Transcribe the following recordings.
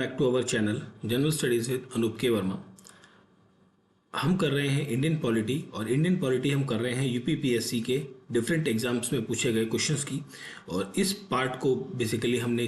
Back to our channel general studies with Anoop K Verma. हम कर रहे हैं इंडियन पॉलिटी और इंडियन पॉलिटी हम कर रहे हैं यूपीपीएससी के डिफरेंट एग्जाम्स में पूछे गए क्वेश्चंस की। और इस पार्ट को बेसिकली हमने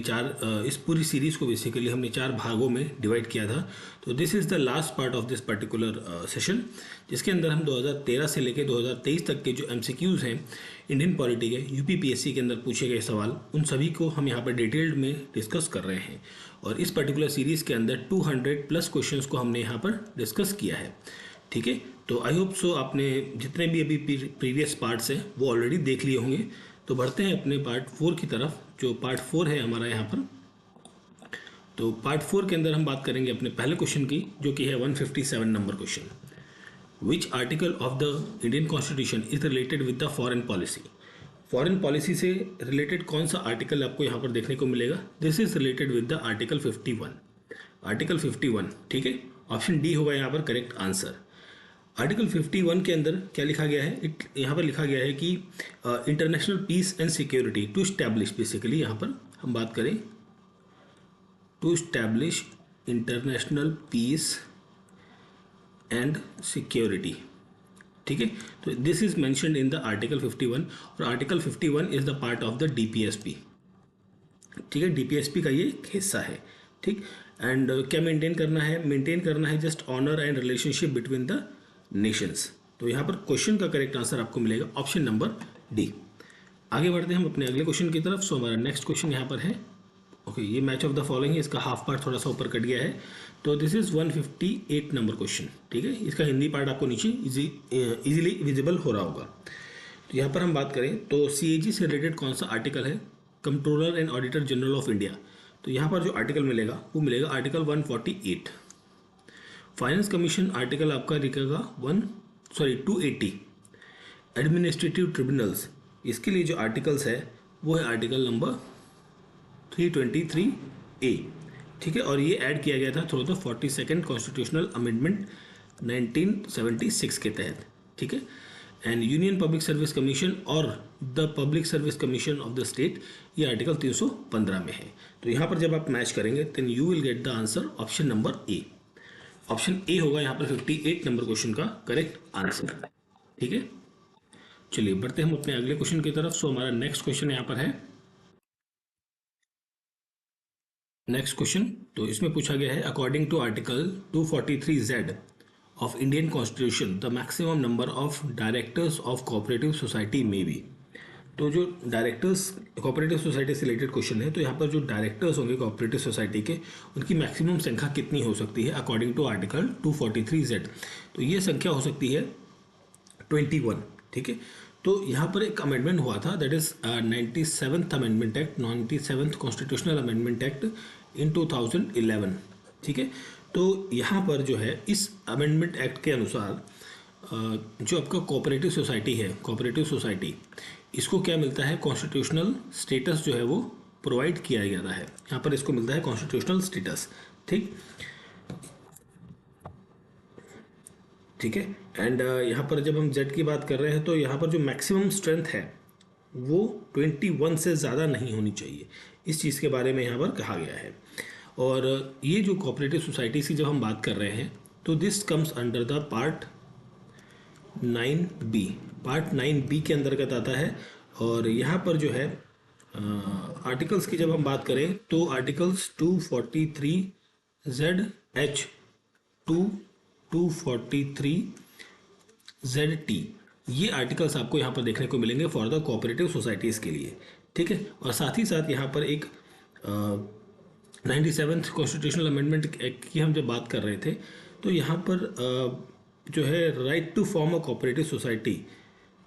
इस पूरी सीरीज़ को बेसिकली हमने 4 भागों में डिवाइड किया था। तो this is the last part of this particular session, जिसके अंदर हम 2013 से लेकर 2023 तक के जो एमसीक्यूज़ हैं इंडियन पॉलिटी के यूपीपीएससी के अंदर पूछे गए सवाल, उन सभी को हम यहाँ पर डिटेल्ड में डिस्कस कर रहे हैं। और इस पर्टिकुलर सीरीज़ के अंदर 200+ क्वेश्चंस को हमने यहाँ पर डिस्कस किया है। ठीक है, तो आई होप सो आपने जितने भी अभी प्रीवियस पार्ट्स हैं वो ऑलरेडी देख लिए होंगे। तो बढ़ते हैं अपने पार्ट 4 की तरफ, जो पार्ट 4 है हमारा यहाँ पर। तो पार्ट 4 के अंदर हम बात करेंगे अपने पहले क्वेश्चन की, जो कि है 157 number question. Which article of the Indian constitution is related with the foreign policy. Foreign policy से रिलेटेड कौन सा आर्टिकल आपको यहाँ पर देखने को मिलेगा? This is related with the article 51। Article 51, ठीक है, ऑप्शन डी होगा यहाँ पर करेक्ट आंसर। आर्टिकल 51 के अंदर क्या लिखा गया है? यहाँ पर लिखा गया है कि international peace and security to establish, basically यहाँ पर हम बात करें to establish international peace and security. ठीक है, तो this is mentioned in the article 51 और article 51 is the part of the DPSP. ठीक है, डीपीएसपी का ये एक हिस्सा है। ठीक, एंड क्या मेंटेन करना है? मेंटेन करना है just honour and relationship between the nations. तो यहाँ पर क्वेश्चन का करेक्ट आंसर आपको मिलेगा ऑप्शन नंबर डी। आगे बढ़ते हैं हम अपने अगले क्वेश्चन की तरफ। सो हमारा नेक्स्ट क्वेश्चन यहाँ पर है, ओके, ये मैच ऑफ द फॉलोइंग है, इसका हाफ पार्ट थोड़ा सा ऊपर कट गया है। तो दिस इज 158 नंबर क्वेश्चन। ठीक है, इसका हिंदी पार्ट आपको नीचे इजीली विजिबल हो रहा होगा। तो यहाँ पर हम बात करें तो सीएजी से रिलेटेड कौन सा आर्टिकल है? Controller and auditor general of India. तो यहाँ पर जो आर्टिकल मिलेगा वो मिलेगा आर्टिकल 148। फाइनेंस कमीशन आर्टिकल आपका दिखेगा 280। एडमिनिस्ट्रेटिव ट्रिब्यूनल्स, इसके लिए जो आर्टिकल्स है वो है आर्टिकल नंबर 323A। ठीक है, और ये ऐड किया गया था through the 42nd constitutional amendment 1976 के तहत। ठीक है, and Union Public Service Commission और the Public Service Commission of the State, ये आर्टिकल 315 में है। तो यहाँ पर जब आप मैच करेंगे then you will get the answer option number A. Option A होगा यहाँ पर 58 नंबर क्वेश्चन का करेक्ट आंसर। ठीक है, चलिए बढ़ते हम अपने अगले क्वेश्चन की तरफ। सो हमारा नेक्स्ट क्वेश्चन यहाँ पर है, नेक्स्ट क्वेश्चन, तो इसमें पूछा गया है according to article 243Z of Indian constitution the maximum number of directors of cooperative society may be. तो जो डायरेक्टर्स कोऑपरेटिव सोसाइटी से रिलेटेड क्वेश्चन है, तो यहाँ पर जो डायरेक्टर्स होंगे कोऑपरेटिव सोसाइटी के, उनकी मैक्सिमम संख्या कितनी हो सकती है अकॉर्डिंग टू आर्टिकल 243Z? तो ये संख्या हो सकती है 21। ठीक है, तो यहाँ पर एक अमेंडमेंट हुआ था, that is 97th amendment act, 97th constitutional amendment act in 2011। ठीक है, तो यहाँ पर जो है इस अमेंडमेंट एक्ट के अनुसार जो आपका कोऑपरेटिव सोसाइटी है, कोऑपरेटिव सोसाइटी, इसको क्या मिलता है? कॉन्स्टिट्यूशनल स्टेटस जो है वो प्रोवाइड किया जाता है। यहाँ पर इसको मिलता है कॉन्स्टिट्यूशनल स्टेटस। ठीक, ठीक है, एंड यहाँ पर जब हम जेड की बात कर रहे हैं तो यहाँ पर जो मैक्सिमम स्ट्रेंथ है वो 21 से ज़्यादा नहीं होनी चाहिए, इस चीज़ के बारे में यहाँ पर कहा गया है। और ये जो कोऑपरेटिव सोसाइटी की जब हम बात कर रहे हैं तो this comes under the part 9B। Part 9B के अंतर्गत आता है। और यहाँ पर जो है आर्टिकल्स की जब हम बात करें तो आर्टिकल्स 243ZH टू 243ZT, ये आर्टिकल्स आपको यहाँ पर देखने को मिलेंगे फॉर द कोऑपरेटिव सोसाइटीज़ के लिए। ठीक है, और साथ ही साथ यहाँ पर एक 97th कॉन्स्टिट्यूशनल अमेंडमेंट एक्ट की हम जब बात कर रहे थे, तो यहाँ पर जो है right to form a cooperative society,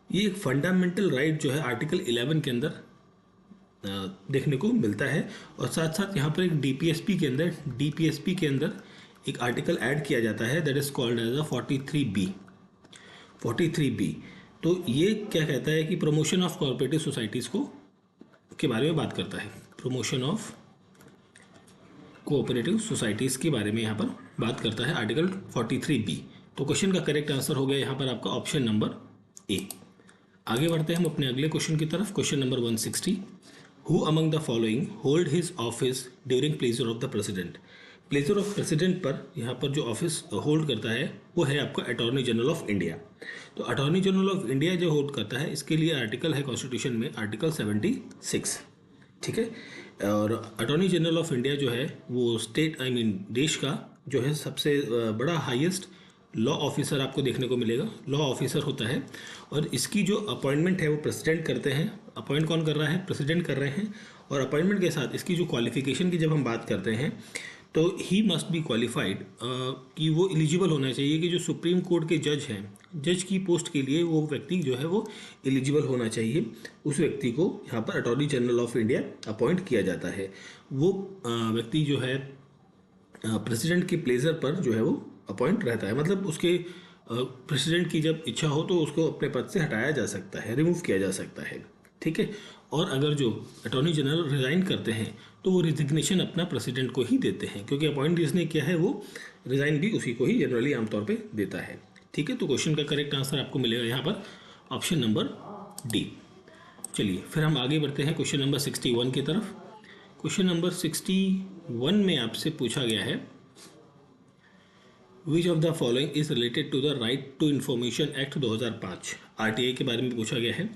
ये एक फंडामेंटल राइट जो है आर्टिकल 11 के अंदर देखने को मिलता है। और साथ साथ यहाँ पर एक डीपीएसपी के अंदर एक आर्टिकल ऐड किया जाता है, that is called as a 43B। तो ये क्या कहता है कि प्रमोशन ऑफ कोऑपरेटिव सोसाइटीज़ को के बारे में बात करता है, प्रमोशन ऑफ कोऑपरेटिव सोसाइटीज़ के बारे में यहाँ पर बात करता है आर्टिकल 43B। तो क्वेश्चन का करेक्ट आंसर हो गया यहाँ पर आपका ऑप्शन नंबर ए। आगे बढ़ते हैं हम अपने अगले क्वेश्चन की तरफ। Question number 160, who among the following hold his office during pleasure of the president. Pleasure of president पर यहाँ पर जो ऑफिस होल्ड करता है वो है आपका अटॉर्नी जनरल ऑफ इंडिया। तो अटॉर्नी जनरल ऑफ इंडिया जो होल्ड करता है, इसके लिए आर्टिकल है कॉन्स्टिट्यूशन में आर्टिकल 76, ठीक है। और अटॉर्नी जनरल ऑफ इंडिया जो है वो स्टेट देश का जो है सबसे बड़ा हाईएस्ट लॉ ऑफिसर आपको देखने को मिलेगा, लॉ ऑफिसर होता है। और इसकी जो अपॉइंटमेंट है वो प्रेसिडेंट करते हैं। अपॉइंट कौन कर रहा है? प्रेसिडेंट कर रहे हैं। और अपॉइंटमेंट के साथ इसकी जो क्वालिफिकेशन की जब हम बात करते हैं तो ही मस्ट बी क्वालिफाइड, कि वो एलिजिबल होना चाहिए कि जो सुप्रीम कोर्ट के जज हैं, जज की पोस्ट के लिए वो व्यक्ति जो है वो एलिजिबल होना चाहिए। उस व्यक्ति को यहाँ पर attorney general of India appoint किया जाता है। वो व्यक्ति जो है प्रेसिडेंट के प्लेजर पर जो है वो अपॉइंट रहता है, मतलब उसके प्रेसिडेंट की जब इच्छा हो तो उसको अपने पद से हटाया जा सकता है, रिमूव किया जा सकता है, ठीक है। और अगर जो अटॉर्नी जनरल रिज़ाइन करते हैं तो वो रिजिग्नेशन अपना प्रेसिडेंट को ही देते हैं, क्योंकि अपॉइंट जिसने किया है वो रिज़ाइन भी उसी को ही जनरली आमतौर पे देता है, ठीक है। तो क्वेश्चन का करेक्ट आंसर आपको मिलेगा यहाँ पर ऑप्शन नंबर डी। चलिए फिर हम आगे बढ़ते हैं क्वेश्चन नंबर 61 की तरफ। क्वेश्चन नंबर 61 में आपसे पूछा गया है which of the following is related to the right to information act 2005, RTI के बारे में पूछा गया है।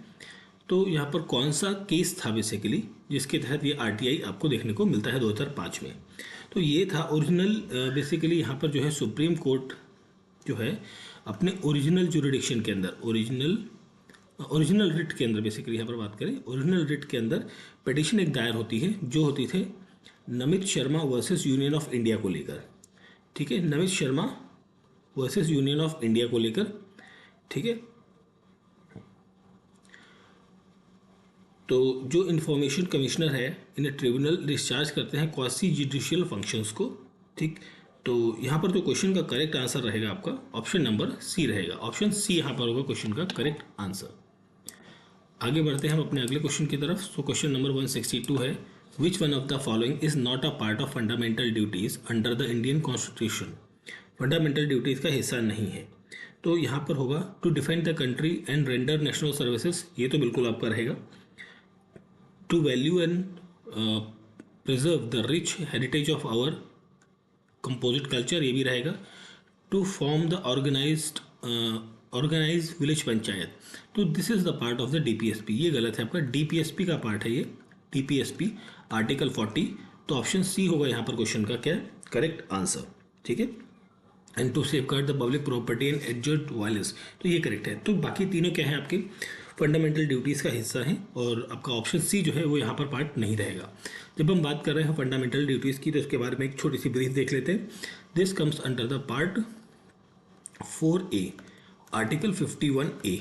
तो यहाँ पर कौन सा केस था बेसिकली जिसके तहत ये आरटीआई आपको देखने को मिलता है 2005 में? तो ये था ओरिजिनल, बेसिकली यहाँ पर जो है सुप्रीम कोर्ट जो है अपने ओरिजिनल जुरिडिक्शन के अंदर, ओरिजिनल रिट के अंदर, बेसिकली यहाँ पर बात करें ओरिजिनल रिट के अंदर पिटीशन एक दायर होती है जो होती थे Namit Sharma versus union of India को लेकर, ठीक है। Namit Sharma versus union of India को लेकर, ठीक है। तो जो इंफॉर्मेशन कमिश्नर है इन ट्रिब्यूनल डिस्चार्ज करते हैं क्वासी जुडिशियल फंक्शंस को, ठीक। तो यहाँ पर जो क्वेश्चन का करेक्ट आंसर रहेगा आपका ऑप्शन नंबर सी रहेगा। ऑप्शन सी यहाँ पर होगा क्वेश्चन का करेक्ट आंसर। आगे बढ़ते हैं हम अपने अगले क्वेश्चन की तरफ। सो क्वेश्चन नंबर 162 है which one of the following is not a part of fundamental duties under the Indian constitution, fundamental duties का हिस्सा नहीं है। तो यहाँ पर होगा to defend the country and render national services, ये तो बिल्कुल आपका रहेगा। To value and preserve the rich heritage of our composite culture, ये भी रहेगा। To form the organize village panchayat, तो this is the part of the DPSP, ये गलत है आपका, डीपीएसपी का पार्ट है ये, डीपीएसपी आर्टिकल 40। तो ऑप्शन सी होगा यहाँ पर क्वेश्चन का क्या करेक्ट आंसर, ठीक है। And to safeguard the public property and adjust violence, तो ये करेक्ट है। तो बाकी तीनों क्या है आपके फंडामेंटल ड्यूटीज़ का हिस्सा है, और आपका ऑप्शन सी जो है वो यहाँ पर पार्ट नहीं रहेगा। जब हम बात कर रहे हैं फंडामेंटल ड्यूटीज़ की तो इसके बारे में एक छोटी सी ब्रीफ देख लेते हैं। This comes under the part 4A article 51A,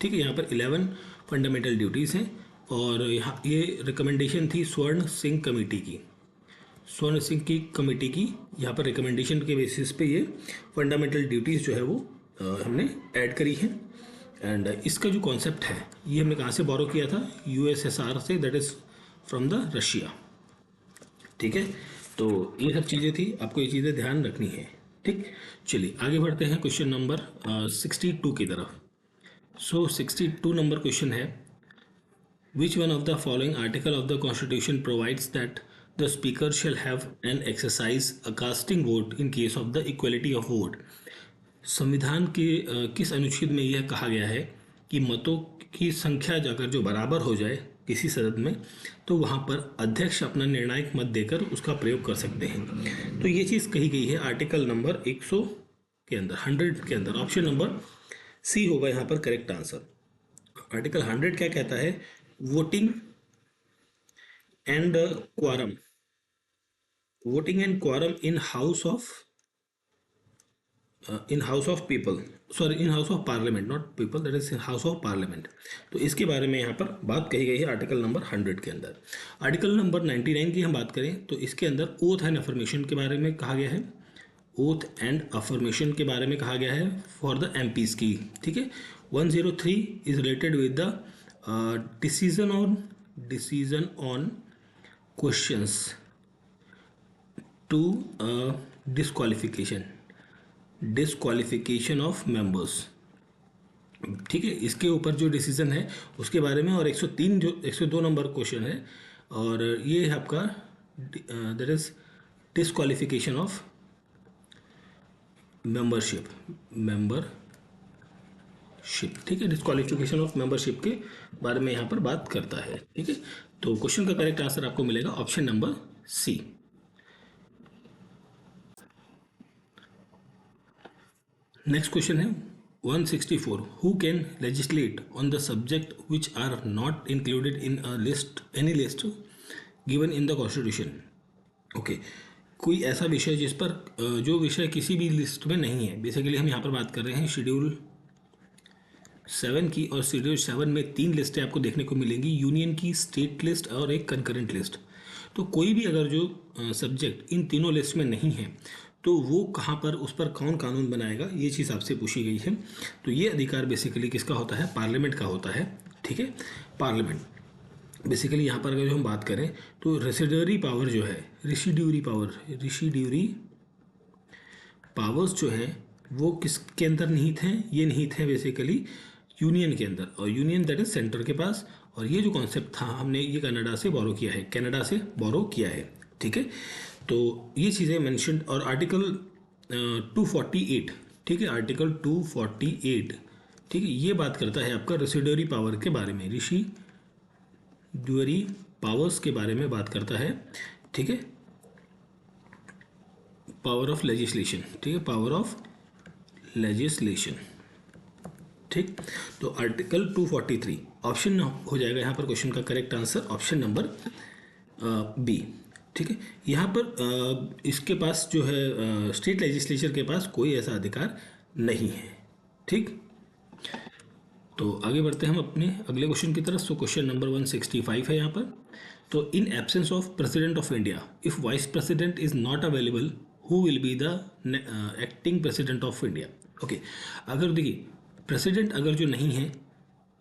ठीक है। यहाँ पर 11 फंडामेंटल ड्यूटीज़ हैं, और यहाँ ये रिकमेंडेशन थी स्वर्ण सिंह कमेटी की, स्वर्ण सिंह की कमेटी की यहाँ पर रिकमेंडेशन के बेसिस पे ये फंडामेंटल ड्यूटीज़ जो है वो हमने ऐड करी है। एंड इसका जो कॉन्सेप्ट है ये हमने कहाँ से बोरो किया था? यूएसएसआर से, that is from the Russia, ठीक है। तो ये सब चीज़ें थी, आपको ये चीज़ें ध्यान रखनी है, ठीक। चलिए आगे बढ़ते हैं क्वेश्चन नंबर 62 की तरफ। सो 62 नंबर क्वेश्चन है which one of the following article of the constitution provides that the speaker shall have and exercise a casting vote in case of the equality of vote? संविधान के किस अनुच्छेद में यह कहा गया है कि मतों की संख्या अगर जो बराबर हो जाए किसी सदन में तो वहाँ पर अध्यक्ष अपना निर्णायक मत देकर उसका प्रयोग कर सकते हैं। तो ये चीज़ कही गई है आर्टिकल नंबर 100 के अंदर, 100 के अंदर। ऑप्शन नंबर सी होगा यहाँ पर करेक्ट आंसर। आर्टिकल 100 क्या कहता है? Voting and quorum, voting and quorum in house of people, sorry in house of parliament, not people, that is in house of parliament. तो इसके बारे में यहाँ पर बात कही गई है आर्टिकल नंबर 100 के अंदर। आर्टिकल नंबर 99 की हम बात करें तो इसके अंदर ओथ एंड अफर्मेशन के बारे में कहा गया है, ओथ एंड अफर्मेशन के बारे में कहा गया है फॉर द एमपीज की, ठीक है। 103 is related with the decision on questions to disqualification of members, ठीक है। इसके ऊपर जो डिसीजन है उसके बारे में, और 103 जो 102 नंबर क्वेश्चन है, और ये है आपका that is disqualification of membership, ठीक है, डिस्क्वालिफिकेशन ऑफ मेंबरशिप के बारे में यहाँ पर बात करता है। ठीक है, तो क्वेश्चन का करेक्ट आंसर आपको मिलेगा option number C. Next question है 164, who can legislate on the subject which are not included in a list, any list given in the constitution. Okay, कोई ऐसा विषय जिस पर जो विषय किसी भी लिस्ट में नहीं है। बेसिकली हम यहाँ पर बात कर रहे हैं शेड्यूल 7 की, और शेड्यूल 7 में 3 लिस्टें आपको देखने को मिलेंगी, यूनियन की, स्टेट लिस्ट और एक कंकरेंट लिस्ट। तो कोई भी अगर जो सब्जेक्ट इन तीनों लिस्ट में नहीं है तो वो कहाँ पर, उस पर कौन कानून बनाएगा, ये चीज़ आपसे पूछी गई है। तो ये अधिकार बेसिकली किसका होता है, पार्लियामेंट का होता है। ठीक है, पार्लियामेंट बेसिकली यहाँ पर अगर जो हम बात करें तो रेसिड्यूरी पावर जो है, रेसिड्यूरी पावर्स जो है वो किसके अंदर निहित हैं, ये निहित है बेसिकली यूनियन के अंदर, और यूनियन दैट इज सेंटर के पास। और ये जो कॉन्सेप्ट था हमने ये कनाडा से बोरो किया है, कनाडा से बोरो किया है। ठीक है, तो ये चीज़ें मेंशन, और आर्टिकल 248, ठीक है, आर्टिकल 248, ठीक है, ये बात करता है आपका रेसिड्यूरी पावर के बारे में, रेसिड्यूरी पावर्स के बारे में बात करता है। ठीक है, पावर ऑफ लेजिस्लेशन, ठीक है, पावर ऑफ लेजिस्लेशन। ठीक, तो आर्टिकल 243 ऑप्शन हो जाएगा यहाँ पर क्वेश्चन का correct answer, option number B. ठीक है, यहाँ पर इसके पास जो है स्टेट लेजिस्लेचर के पास कोई ऐसा अधिकार नहीं है। ठीक, तो आगे बढ़ते हैं हम अपने अगले क्वेश्चन की तरफ। सो क्वेश्चन नंबर 165 है यहाँ पर। तो in absence of president of India, if vice president is not available, who will be the acting president of India. Okay, अगर देखिए प्रेसिडेंट अगर जो नहीं है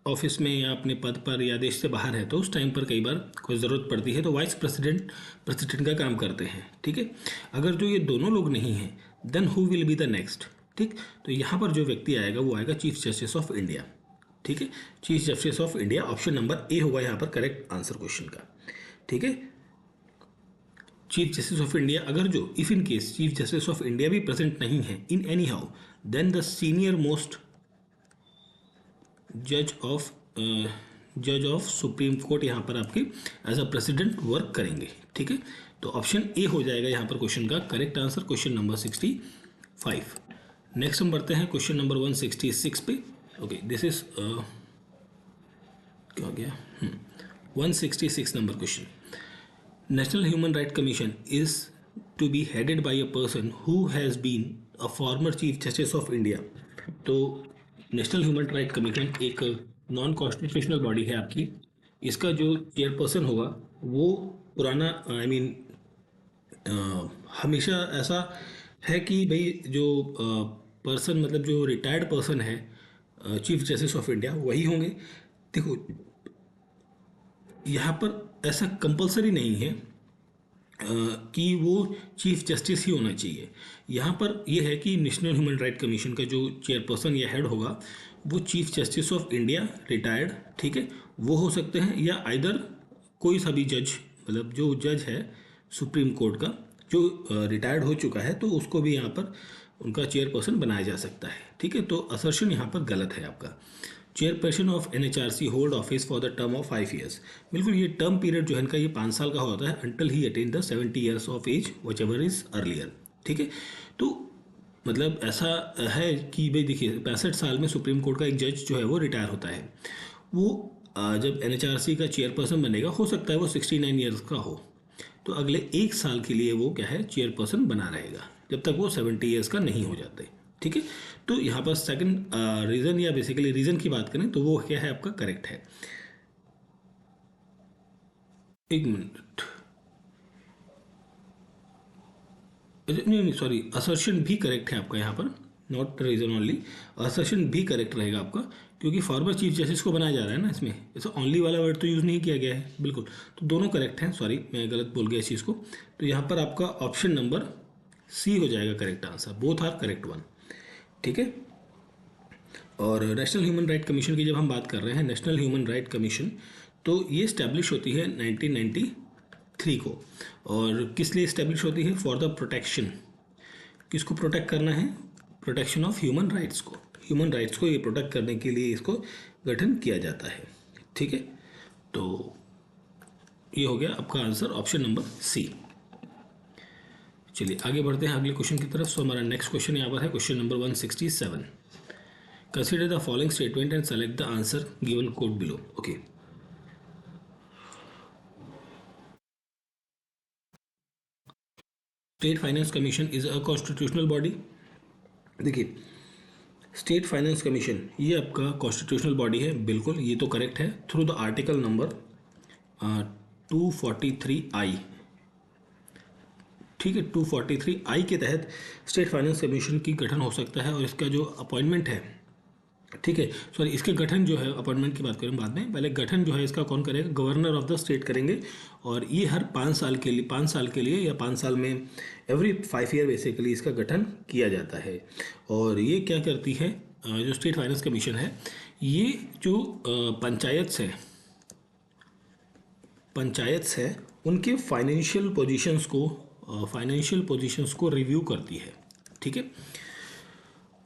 ऑफिस में या अपने पद पर या देश से बाहर है, तो उस टाइम पर कई बार कोई ज़रूरत पड़ती है तो वाइस प्रेसिडेंट प्रेसिडेंट का काम करते हैं। ठीक है, अगर जो ये दोनों लोग नहीं हैं, then who will be the next. ठीक, तो यहाँ पर जो व्यक्ति आएगा वो आएगा चीफ जस्टिस ऑफ इंडिया। ठीक है, chief justice of India, option number ए होगा यहाँ पर करेक्ट आंसर क्वेश्चन का। ठीक है, चीफ जस्टिस ऑफ इंडिया, अगर जो if in case chief justice of India भी प्रेजेंट नहीं है in anyhow, then the senior most जज ऑफ सुप्रीम कोर्ट यहाँ पर आपके एज अ प्रेसिडेंट वर्क करेंगे। ठीक है, तो ऑप्शन ए हो जाएगा यहाँ पर क्वेश्चन का correct answer, question number 65। Next हम बढ़ते हैं क्वेश्चन नंबर 166 पे। ओके, दिस इज क्या हो गया, 166 number question. National human right commission is to be headed by a person who has been a former chief justice of India. तो national human right commission एक non constitutional body है आपकी। इसका जो chairperson होगा वो पुराना हमेशा ऐसा है कि भाई जो पर्सन मतलब जो रिटायर्ड पर्सन है चीफ जस्टिस ऑफ इंडिया वही होंगे। देखो यहाँ पर ऐसा कंपलसरी नहीं है कि वो चीफ जस्टिस ही होना चाहिए। यहाँ पर यह है कि नेशनल ह्यूमन राइट कमीशन का जो चेयरपर्सन या हेड होगा वो chief justice of India retired, ठीक है, वो हो सकते हैं, या आइदर कोई सा भी जज, मतलब जो जज है सुप्रीम कोर्ट का जो रिटायर्ड हो चुका है तो उसको भी यहाँ पर उनका चेयरपर्सन बनाया जा सकता है। ठीक है, तो असर्शन यहाँ पर गलत है आपका। Chairperson of NHRC hold office for the term of 5 years. बिल्कुल, ये टर्म पीरियड जो है इनका ये 5 साल का होता है until he attain the 70 years of age whichever is earlier. ठीक है, तो मतलब ऐसा है कि भाई देखिए 65 साल में सुप्रीम कोर्ट का एक जज जो है वो रिटायर होता है, वो जब NHRC का चेयरपर्सन बनेगा हो सकता है वो 69 ईयर्स का हो, तो अगले 1 साल के लिए वो क्या है चेयरपर्सन बना रहेगा जब तक वो 70 ईयर्स का नहीं हो जाते। ठीक है, तो यहाँ पर सेकंड रीज़न या बेसिकली रीज़न की बात करें तो वो क्या है आपका करेक्ट है। एक मिनट, नहीं सॉरी, असर्शन भी करेक्ट है आपका यहाँ पर, नॉट रीज़न ओनली, असर्शन भी करेक्ट रहेगा आपका, क्योंकि फॉर्मर चीफ जस्टिस को बनाया जा रहा है ना, इसमें ऐसा ओनली वाला वर्ड तो यूज़ नहीं किया गया है। बिल्कुल, तो दोनों करेक्ट हैं, सॉरी मैं गलत बोल गया इस चीज़ को। तो यहाँ पर आपका ऑप्शन नंबर सी हो जाएगा correct answer, both are correct one. ठीक है, और नेशनल ह्यूमन राइट कमीशन की जब हम बात कर रहे हैं, नेशनल ह्यूमन राइट कमीशन तो ये इस्टेब्लिश होती है 1990 3 को। और किस लिए इस्टेब्लिश होती है? फॉर द प्रोटेक्शन, किसको प्रोटेक्ट करना है? प्रोटेक्शन ऑफ ह्यूमन राइट्स को, ह्यूमन राइट्स को ये प्रोटेक्ट करने के लिए इसको गठन किया जाता है। ठीक है, तो ये हो गया आपका आंसर ऑप्शन नंबर सी। चलिए आगे बढ़ते हैं अगले क्वेश्चन की तरफ। सो हमारा नेक्स्ट क्वेश्चन यहाँ पर है question number 167। Consider the following statement and select the answer given code below. Okay, state finance commission is a constitutional body. देखिए, स्टेट फाइनेंस कमीशन ये आपका कॉन्स्टिट्यूशनल बॉडी है, बिल्कुल ये तो करेक्ट है। Through the article number 243I, ठीक है, 243I के तहत स्टेट फाइनेंस कमीशन की गठन हो सकता है। और इसका जो अपॉइंटमेंट है, ठीक है, सॉरी, इसके गठन जो है, अपॉइंटमेंट की बात करें बाद में, पहले गठन जो है इसका कौन करेगा? गवर्नर ऑफ द स्टेट करेंगे। और ये हर 5 साल के लिए, 5 साल के लिए या 5 साल में एवरी 5 ईयर बेसिकली इसका गठन किया जाता है। और ये क्या करती है, जो स्टेट फाइनेंस कमीशन है, ये जो पंचायत है उनके फाइनेंशियल पोजीशंस को रिव्यू करती है। ठीक है,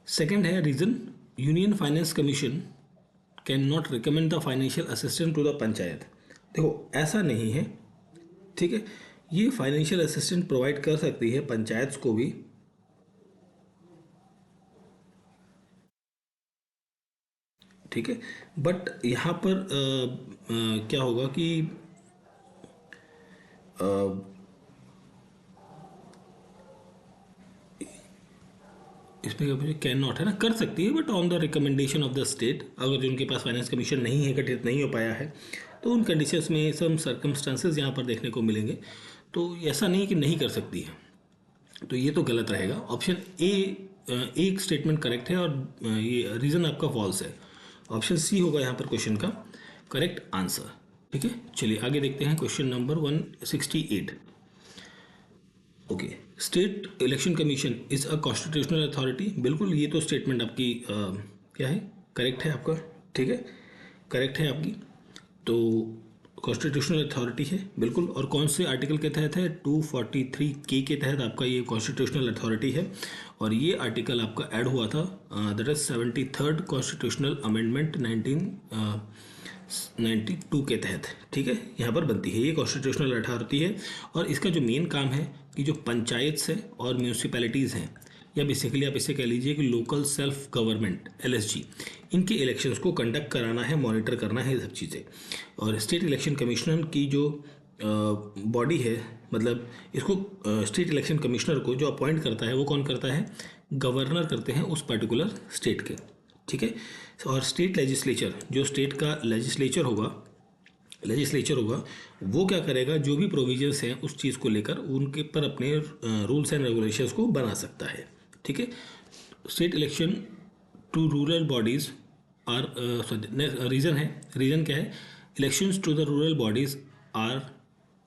सेकंड है reason, union finance commission can not recommend the financial assistant to the panchayat. देखो ऐसा नहीं है, ठीक है, ये फाइनेंशियल असिस्टेंट प्रोवाइड कर सकती है पंचायत को भी, ठीक है, बट यहाँ पर क्या होगा कि इसमें कैन नॉट है ना, कर सकती है but on the recommendation of the state. अगर जो उनके पास फाइनेंस कमीशन नहीं है, गठित नहीं हो पाया है, तो उन कंडीशंस में सम सर्कमस्टांसेस यहाँ पर देखने को मिलेंगे। तो ऐसा नहीं कि नहीं कर सकती है, तो ये तो गलत रहेगा। ऑप्शन ए एक स्टेटमेंट करेक्ट है और ये रीज़न आपका फॉल्स है। ऑप्शन सी होगा यहाँ पर क्वेश्चन का करेक्ट आंसर। ठीक है, चलिए आगे देखते हैं question number 168। Okay, state election commission is a constitutional authority. बिल्कुल ये तो स्टेटमेंट आपकी क्या है, करेक्ट है आपका, ठीक है, करेक्ट है आपकी। तो कॉन्स्टिट्यूशनल अथॉरिटी है बिल्कुल। और कौन से आर्टिकल के तहत है? 243K के तहत आपका ये कॉन्स्टिट्यूशनल अथॉरिटी है। और ये आर्टिकल आपका ऐड हुआ था, that is 73rd constitutional amendment 1992 के तहत। ठीक है, यहाँ पर बनती है, ये कॉन्स्टिट्यूशनल अथॉरिटी है। और इसका जो मेन काम है कि जो पंचायत है और म्यूनिसिपैलिटीज़ हैं, या बेसिकली आप इसे कह लीजिए कि लोकल सेल्फ गवर्नमेंट LSG, इनके इलेक्शंस को कंडक्ट कराना है, मॉनिटर करना है, ये सब चीज़ें। और स्टेट इलेक्शन कमिश्नर की जो बॉडी है, मतलब इसको स्टेट इलेक्शन कमिश्नर को जो अपॉइंट करता है वो कौन करता है? गवर्नर करते हैं उस पर्टिकुलर स्टेट के। ठीक है, और स्टेट लेजिस्लेचर, जो स्टेट का लेजिस्लेचर होगा वो क्या करेगा? जो भी प्रोविजंस हैं उस चीज़ को लेकर उनके पर अपने रूल्स एंड रेगुलेशंस को बना सकता है। ठीक है, state election to rural bodies are, reason है, रीज़न क्या है? Elections to the rural bodies are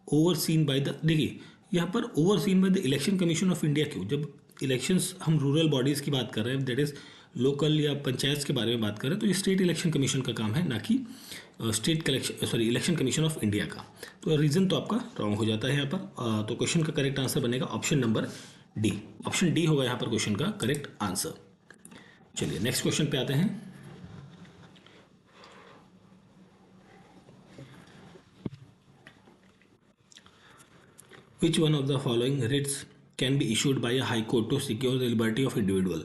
overseen by the, देखिए यहाँ पर overseen by the election commission of India. क्यों? जब इलेक्शंस हम रूरल बॉडीज़ की बात कर रहे हैं, दैट इज़ लोकल या पंचायत के बारे में बात कर रहे हैं, तो ये स्टेट इलेक्शन कमीशन का काम है, ना कि इलेक्शन कमीशन ऑफ इंडिया का। तो रीज़न तो आपका रॉन्ग हो जाता है यहाँ पर। तो क्वेश्चन का करेक्ट आंसर बनेगा option number D. Option D होगा यहाँ पर क्वेश्चन का करेक्ट आंसर। चलिए नेक्स्ट क्वेश्चन पे आते हैं। Which one of the following writs can be issued by a high court to secure the liberty of individual?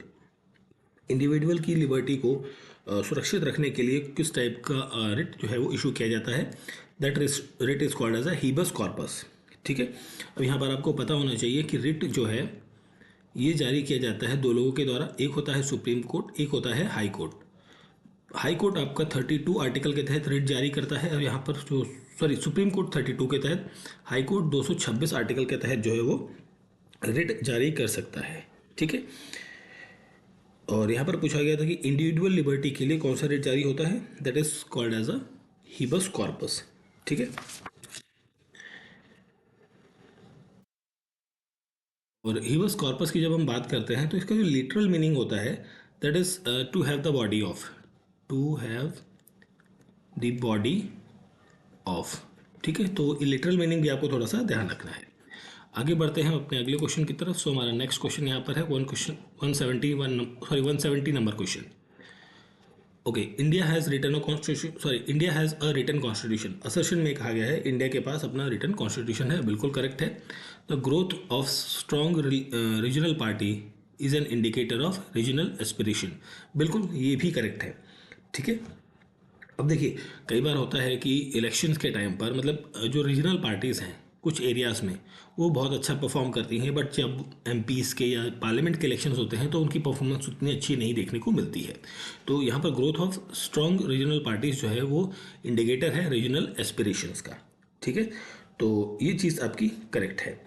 Individual की लिबर्टी को सुरक्षित रखने के लिए किस टाइप का रिट जो है वो इशू किया जाता है? That writ is called as a habeas corpus. ठीक है, अब यहाँ पर आपको पता होना चाहिए कि रिट जो है ये जारी किया जाता है 2 लोगों के द्वारा। एक होता है सुप्रीम कोर्ट, एक होता है हाई कोर्ट। हाई कोर्ट आपका 32 आर्टिकल के तहत रिट जारी करता है, और यहाँ पर जो सुप्रीम कोर्ट 32 के तहत, हाई कोर्ट 226 आर्टिकल के तहत जो है वो रिट जारी कर सकता है। ठीक है, और यहाँ पर पूछा गया था कि इंडिविजुअल लिबर्टी के लिए कौन सा रिट जारी होता है? That is called as a habeas corpus. ठीक है, और हीबस कॉर्पस की जब हम बात करते हैं तो इसका जो लिटरल मीनिंग होता है that is to have the body of, to have the body of. ठीक है, तो लिटरल मीनिंग भी आपको थोड़ा सा ध्यान रखना है। आगे बढ़ते हैं अपने अगले क्वेश्चन की तरफ। सो हमारा नेक्स्ट क्वेश्चन यहाँ पर है 170 number question. Okay, India has written a constitution, sorry, India has a written constitution. Assertion में कहा गया है इंडिया के पास अपना रिटन कॉन्स्टिट्यूशन है, बिल्कुल करेक्ट है। The growth of strong regional party is an indicator of regional aspiration, बिल्कुल ये भी करेक्ट है। ठीक है, अब देखिए कई बार होता है कि इलेक्शंस के टाइम पर मतलब जो रीजनल पार्टीज़ हैं कुछ एरियाज़ में वो बहुत अच्छा परफॉर्म करती हैं, बट जब एमपीज़ के या पार्लियामेंट के इलेक्शंस होते हैं तो उनकी परफॉर्मेंस उतनी अच्छी नहीं देखने को मिलती है। तो यहाँ पर growth of strong regional parties जो है वो इंडिकेटर है रीजनल एस्पिरेशंस का। ठीक है, तो ये चीज़ आपकी करेक्ट है।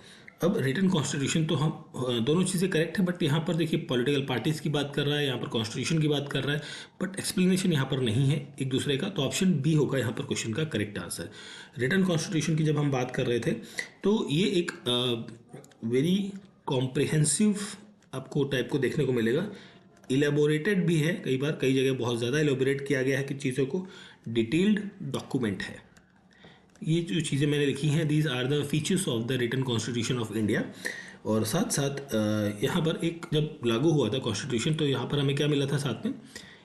अब रिटन कॉन्स्टिट्यूशन तो हम दोनों चीज़ें करेक्ट है, बट यहाँ पर देखिए पॉलिटिकल पार्टीज़ की बात कर रहा है, यहाँ पर कॉन्स्टिट्यूशन की बात कर रहा है, बट एक्सप्लेनेशन यहाँ पर नहीं है एक दूसरे का, तो ऑप्शन बी होगा यहाँ पर क्वेश्चन का करेक्ट आंसर। रिटन कॉन्स्टिट्यूशन की जब हम बात कर रहे थे तो ये एक वेरी कॉम्प्रिहेंसिव आपको टाइप को देखने को मिलेगा। इलेबोरेटेड भी है, कई बार कई जगह बहुत ज़्यादा इलेबोरेट किया गया है कि चीज़ों को, डिटेल्ड डॉक्यूमेंट है। ये जो चीज़ें मैंने लिखी हैं these are the features of the written constitution of India. और साथ साथ यहाँ पर एक जब लागू हुआ था कॉन्स्टिट्यूशन तो यहाँ पर हमें क्या मिला था साथ में,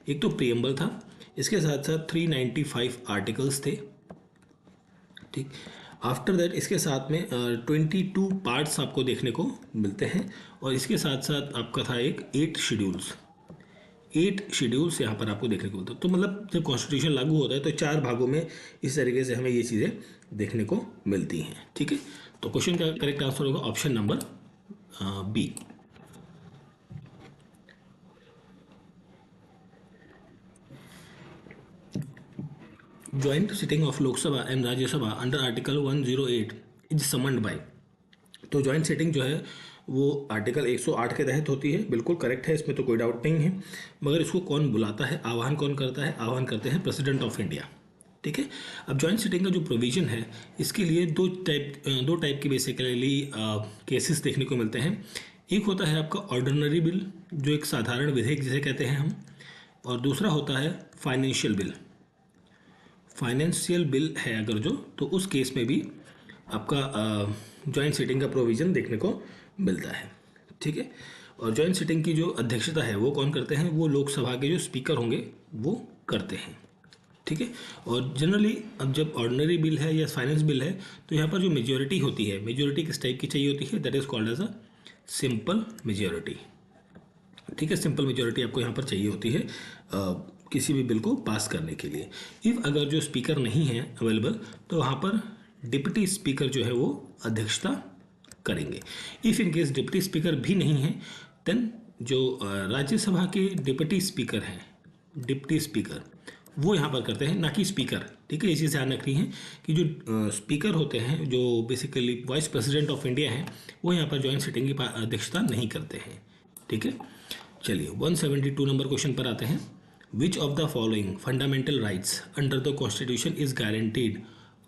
एक तो प्रियम्बल था, इसके साथ साथ 395 आर्टिकल्स थे। ठीक, आफ्टर दैट इसके साथ में 22 पार्ट्स आपको देखने को मिलते हैं, और इसके साथ साथ आपका था एक 8 शेड्यूल्स यहाँ पर आपको देखने को मिलता है। तो मतलब जब कॉन्स्टिट्यूशन लागू होता है तो 4 भागों में इस तरीके से हमें ये चीज़ें देखने को मिलती हैं। ठीक है, तो क्वेश्चन का करेक्ट आंसर होगा option number B. Joint sitting of Lok Sabha and Rajya Sabha under article 108 is summoned by. तो ज्वाइंट सिटिंग जो है वो आर्टिकल 108 के तहत होती है, बिल्कुल करेक्ट है, इसमें तो कोई डाउट नहीं है। मगर इसको कौन बुलाता है, आह्वान कौन करता है, आह्वान करते हैं प्रेसिडेंट ऑफ इंडिया। ठीक है, अब ज्वाइंट सिटिंग का जो प्रोविज़न है इसके लिए दो टाइप के बेसिकली केसेस देखने को मिलते हैं। एक होता है आपका ऑर्डिनरी बिल, जो एक साधारण विधेयक जिसे कहते हैं हम, और दूसरा होता है फाइनेंशियल बिल। फाइनेंशियल बिल है अगर जो, तो उस केस में भी आपका जॉइंट सिटिंग का प्रोविज़न देखने को मिलता है। ठीक है, और जॉइंट सिटिंग की जो अध्यक्षता है वो कौन करते हैं, वो लोकसभा के जो स्पीकर होंगे वो करते हैं। ठीक है, और जनरली अब जब ऑर्डिनरी बिल है या फाइनेंस बिल है तो यहाँ पर जो मेजोरिटी होती है, मेजोरिटी किस टाइप की चाहिए होती है, that is called as a simple majority. ठीक है, सिंपल मेजोरिटी आपको यहाँ पर चाहिए होती है किसी भी बिल को पास करने के लिए। इफ़ अगर जो स्पीकर नहीं है अवेलेबल तो वहाँ पर डिप्टी स्पीकर जो है वो अध्यक्षता करेंगे। If in case deputy speaker भी नहीं है देन जो राज्यसभा के डिप्टी स्पीकर हैं, डिप्टी स्पीकर वो यहाँ पर करते हैं, ना कि स्पीकर। ठीक है, ये चीज़ ध्यान रखनी है कि जो स्पीकर होते हैं जो basically vice president of India हैं वो यहाँ पर जॉइंट सिटिंग की अध्यक्षता नहीं करते हैं। ठीक है, चलिए 172 नंबर क्वेश्चन पर आते हैं। Which of the following fundamental rights under the constitution is guaranteed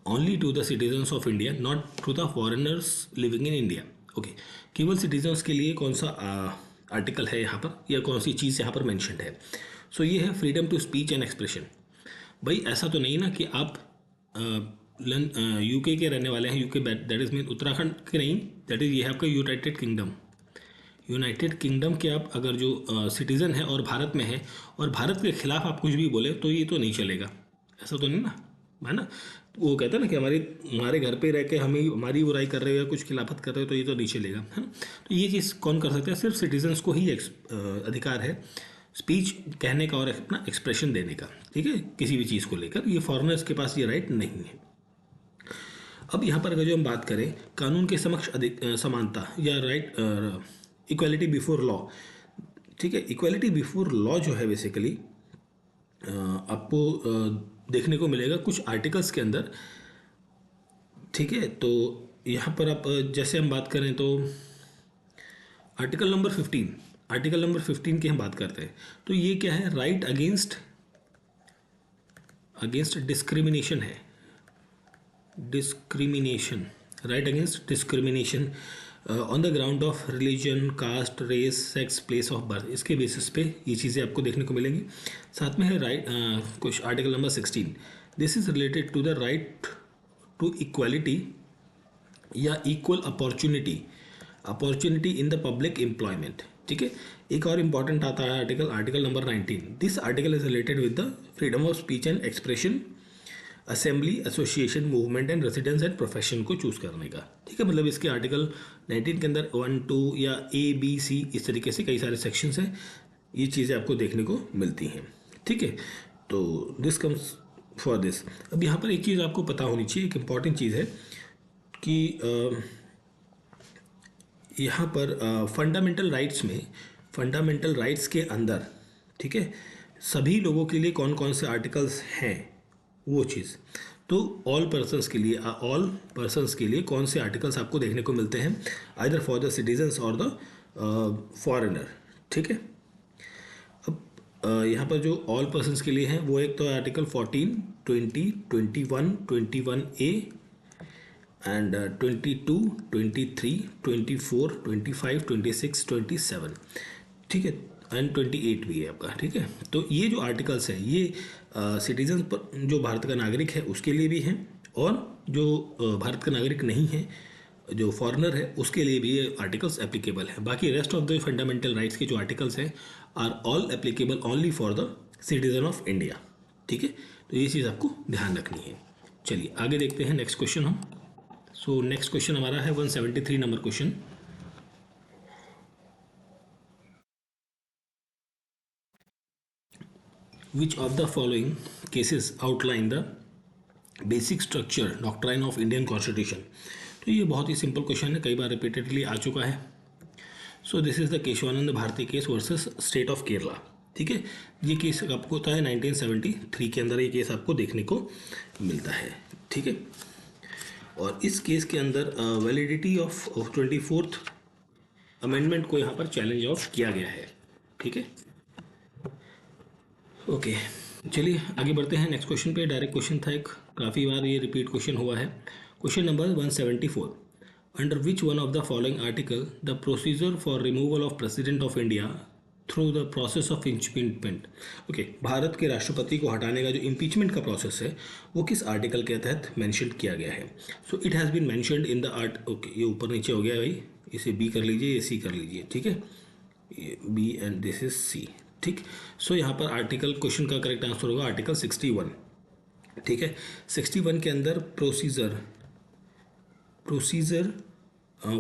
only to the citizens of India not to the foreigners living in India. Okay, केवल सिटीजन्स के लिए कौन सा आर्टिकल है यहाँ पर या कौन सी चीज़ यहाँ पर मैंशनड है। सो ये है freedom to speech and expression. भाई ऐसा तो नहीं ना कि आप यूके के रहने वाले हैं, UK that is mean Uttarakhand के नहीं, दैट इज़ ये है आपका यूनाइटेड किंगडम। यूनाइटेड किंगडम के आप अगर जो सिटीज़न है और भारत में है और भारत के खिलाफ आप कुछ भी बोले तो ये तो नहीं चलेगा, ऐसा तो नहीं ना, है ना। वो कहते हैं ना कि हमारे घर पे रह के हमारी बुराई कर रहे हो या कुछ खिलाफत कर रहे हो तो ये तो नहीं चलेगा, है ना। तो ये चीज़ कौन कर सकता है, सिर्फ सिटीजन्स को ही अधिकार है स्पीच कहने का और अपना एक्सप्रेशन देने का। ठीक है, किसी भी चीज़ को लेकर, ये फॉरेनर्स के पास ये राइट नहीं है। अब यहाँ पर अगर जो हम बात करें कानून के समक्ष समानता या राइट इक्वालिटी बिफोर लॉ। ठीक है, इक्वालिटी बिफोर लॉ जो है बेसिकली आपको देखने को मिलेगा कुछ आर्टिकल्स के अंदर। ठीक है, तो यहाँ पर आप जैसे हम बात करें तो आर्टिकल नंबर 15 की हम बात करते हैं तो ये क्या है, राइट अगेंस्ट डिस्क्रिमिनेशन है। Discrimination, right against discrimination on the ground of religion, caste, race, sex, place of birth, इसके बेसिस पे ये चीज़ें आपको देखने को मिलेंगी। साथ में है राइट कुछ article number 16, this is related to the right to equality या equal opportunity in the public employment. ठीक है, एक और इंपॉर्टेंट आता है article, article number 19। This article is related with the freedom of speech and expression, assembly, association, movement and residence and profession को choose करने का। ठीक है, मतलब इसके आर्टिकल 19 के अंदर 1, 2 या A, B, C इस तरीके से कई सारे सेक्शंस हैं, ये चीज़ें आपको देखने को मिलती हैं। ठीक है, तो दिस कम्स फॉर दिस। अब यहाँ पर एक चीज़ आपको पता होनी चाहिए, एक इम्पॉर्टेंट चीज़ है कि यहाँ पर फंडामेंटल राइट्स में, फंडामेंटल राइट्स के अंदर, ठीक है, सभी लोगों के लिए कौन कौन से आर्टिकल्स हैं वो चीज़। तो ऑल पर्सन्स के लिए कौन से आर्टिकल्स आपको देखने को मिलते हैं, आइदर फॉर द सिटीजन्स और द फॉरेनर। ठीक है, अब यहाँ पर जो ऑल पर्सन्स के लिए हैं वो एक तो आर्टिकल 14, 20, 21, 21A एंड 22, 23, 24, 25, 26, 27। ठीक है, एंड 28 भी है आपका। ठीक है, तो ये जो आर्टिकल्स हैं ये सिटीजन पर, जो भारत का नागरिक है उसके लिए भी हैं, और जो भारत का नागरिक नहीं है, जो फॉरेनर है, उसके लिए भी ये आर्टिकल्स एप्लीकेबल है। बाकी rest of the fundamental rights के जो आर्टिकल्स हैं are all applicable only for the citizen of India. ठीक है, तो ये चीज़ आपको ध्यान रखनी है। चलिए आगे देखते हैं नेक्स्ट क्वेश्चन हम। सो नेक्स्ट क्वेश्चन हमारा है 173 number question. Which of the following cases outline the basic structure doctrine of Indian constitution. तो ये बहुत ही सिंपल क्वेश्चन है, कई बार रिपीटेडली आ चुका है। So this is the Kesavananda Bharati case versus state of Kerala. ठीक है, ये केस आपको होता है 1973 के अंदर, ये केस आपको देखने को मिलता है। ठीक है, और इस केस के अंदर वैलिडिटी ऑफ 24th अमेंडमेंट को यहाँ पर चैलेंज ऑफ किया गया है। ठीक है, ओके, चलिए आगे बढ़ते हैं नेक्स्ट क्वेश्चन पे। डायरेक्ट क्वेश्चन था एक, काफ़ी बार ये रिपीट क्वेश्चन हुआ है। Question number 174, under which one of the following article the procedure for removal of president of India through the process of impeachment. Okay, Bharat के राष्ट्रपति को हटाने का जो इम्पीचमेंट का प्रोसेस है वो किस आर्टिकल के तहत मैंशन किया गया है। So it has been mentioned in the okay, ये ऊपर नीचे हो गया भाई, इसे बी कर लीजिए, ये सी कर लीजिए। ठीक है, ये B and this is C. ठीक, सो यहाँ पर आर्टिकल, क्वेश्चन का करेक्ट आंसर होगा आर्टिकल 61। ठीक है, 61 के अंदर procedure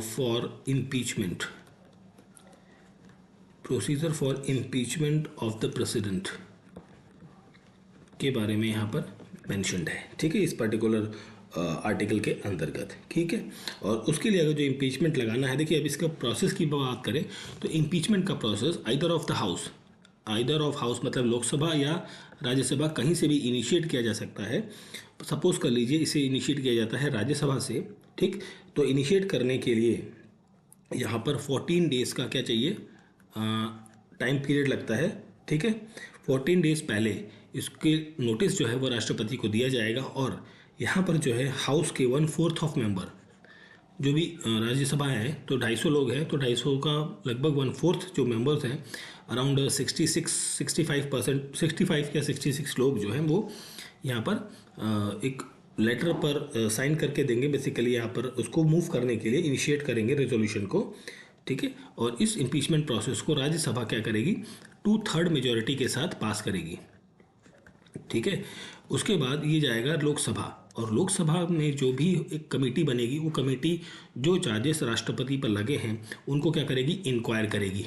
for impeachment, procedure for impeachment of the president के बारे में यहाँ पर मैंशनड है। ठीक है, इस पर्टिकुलर आर्टिकल के अंतर्गत। ठीक है, और उसके लिए अगर जो इम्पीचमेंट लगाना है, देखिए अब इसका प्रोसेस की बात करें तो इम्पीचमेंट का process either of the house, either of house मतलब लोकसभा या राज्यसभा, कहीं से भी इनिशिएट किया जा सकता है। सपोज कर लीजिए इसे इनिशिएट किया जाता है राज्यसभा से। ठीक, तो इनिशिएट करने के लिए यहाँ पर 14 डेज़ का क्या चाहिए, टाइम पीरियड लगता है। ठीक है, 14 डेज़ पहले इसके नोटिस जो है वो राष्ट्रपति को दिया जाएगा, और यहाँ पर जो है हाउस के 1/4 ऑफ मेंबर, जो भी राज्यसभा है तो 250 लोग हैं, तो 250 का लगभग 1/4 जो मेंबर्स हैं, अराउंड 65% 65 या 66 लोग जो हैं वो यहाँ पर एक लेटर पर साइन करके देंगे। बेसिकली यहाँ पर उसको मूव करने के लिए इनिशिएट करेंगे रेजोल्यूशन को। ठीक है, और इस इम्पीचमेंट प्रोसेस को राज्यसभा क्या करेगी, 2/3 मेजोरिटी के साथ पास करेगी। ठीक है, उसके बाद ये जाएगा लोकसभा, और लोकसभा में जो भी एक कमेटी बनेगी, वो कमेटी जो चार्जेस राष्ट्रपति पर लगे हैं उनको क्या करेगी, इंक्वायर करेगी,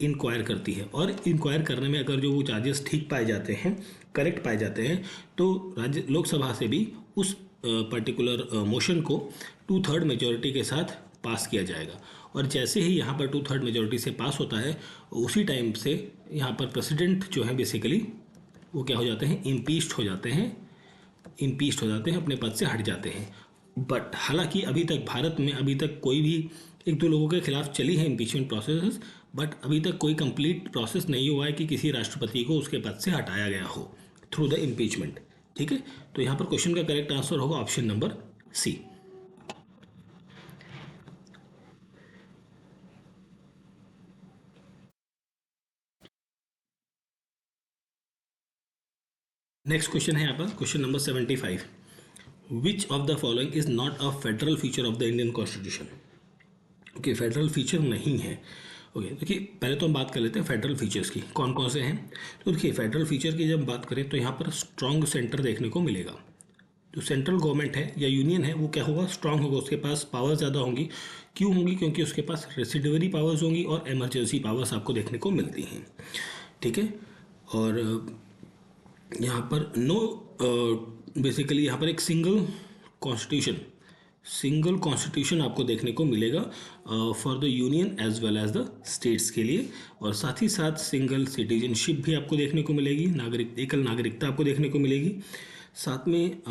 इंक्वायर करती है। और इंक्वायर करने में अगर जो वो चार्जेस ठीक पाए जाते हैं, करेक्ट पाए जाते हैं, तो राज्य लोकसभा से भी उस पर्टिकुलर मोशन को 2/3 मेजोरिटी के साथ पास किया जाएगा। और जैसे ही यहाँ पर 2/3 मेजोरिटी से पास होता है, उसी टाइम से यहाँ पर प्रेसिडेंट जो है बेसिकली वो क्या हो जाते हैं, इम्पीच्ड हो जाते हैं, इम्पीच्ड हो जाते हैं, अपने पद से हट जाते हैं। बट हालांकि अभी तक भारत में अभी तक कोई भी, एक दो लोगों के खिलाफ चली है इम्पीचमेंट प्रोसेस, बट अभी तक कोई कंप्लीट प्रोसेस नहीं हुआ है कि किसी राष्ट्रपति को उसके पद से हटाया गया हो थ्रू द इम्पीचमेंट। ठीक है, तो यहाँ पर क्वेश्चन का करेक्ट आंसर होगा option number C. Next question है यहाँ पर question number 75। Which of the following is not a federal feature of the Indian constitution. Okay, federal feature नहीं है। ओके, देखिए पहले तो हम बात कर लेते हैं फेडरल फीचर्स की, कौन कौन से हैं। तो देखिए फेडरल फीचर की जब बात करें तो यहाँ पर स्ट्रॉन्ग सेंटर देखने को मिलेगा। जो सेंट्रल गवर्नमेंट है या यूनियन है वो क्या होगा, स्ट्रांग होगा, उसके पास पावर ज़्यादा होंगी। क्यों होंगी, क्योंकि उसके पास रेसिडिवरी पावर्स होंगी और इमरजेंसी पावर्स आपको देखने को मिलती हैं। ठीक है, और यहाँ पर नो बेसिकली यहाँ पर एक सिंगल कॉन्स्टिट्यूशन आपको देखने को मिलेगा for the union as well as the states के लिए, और साथ ही साथ सिंगल सिटीजनशिप भी आपको देखने को मिलेगी, एकल नागरिकता आपको देखने को मिलेगी। साथ में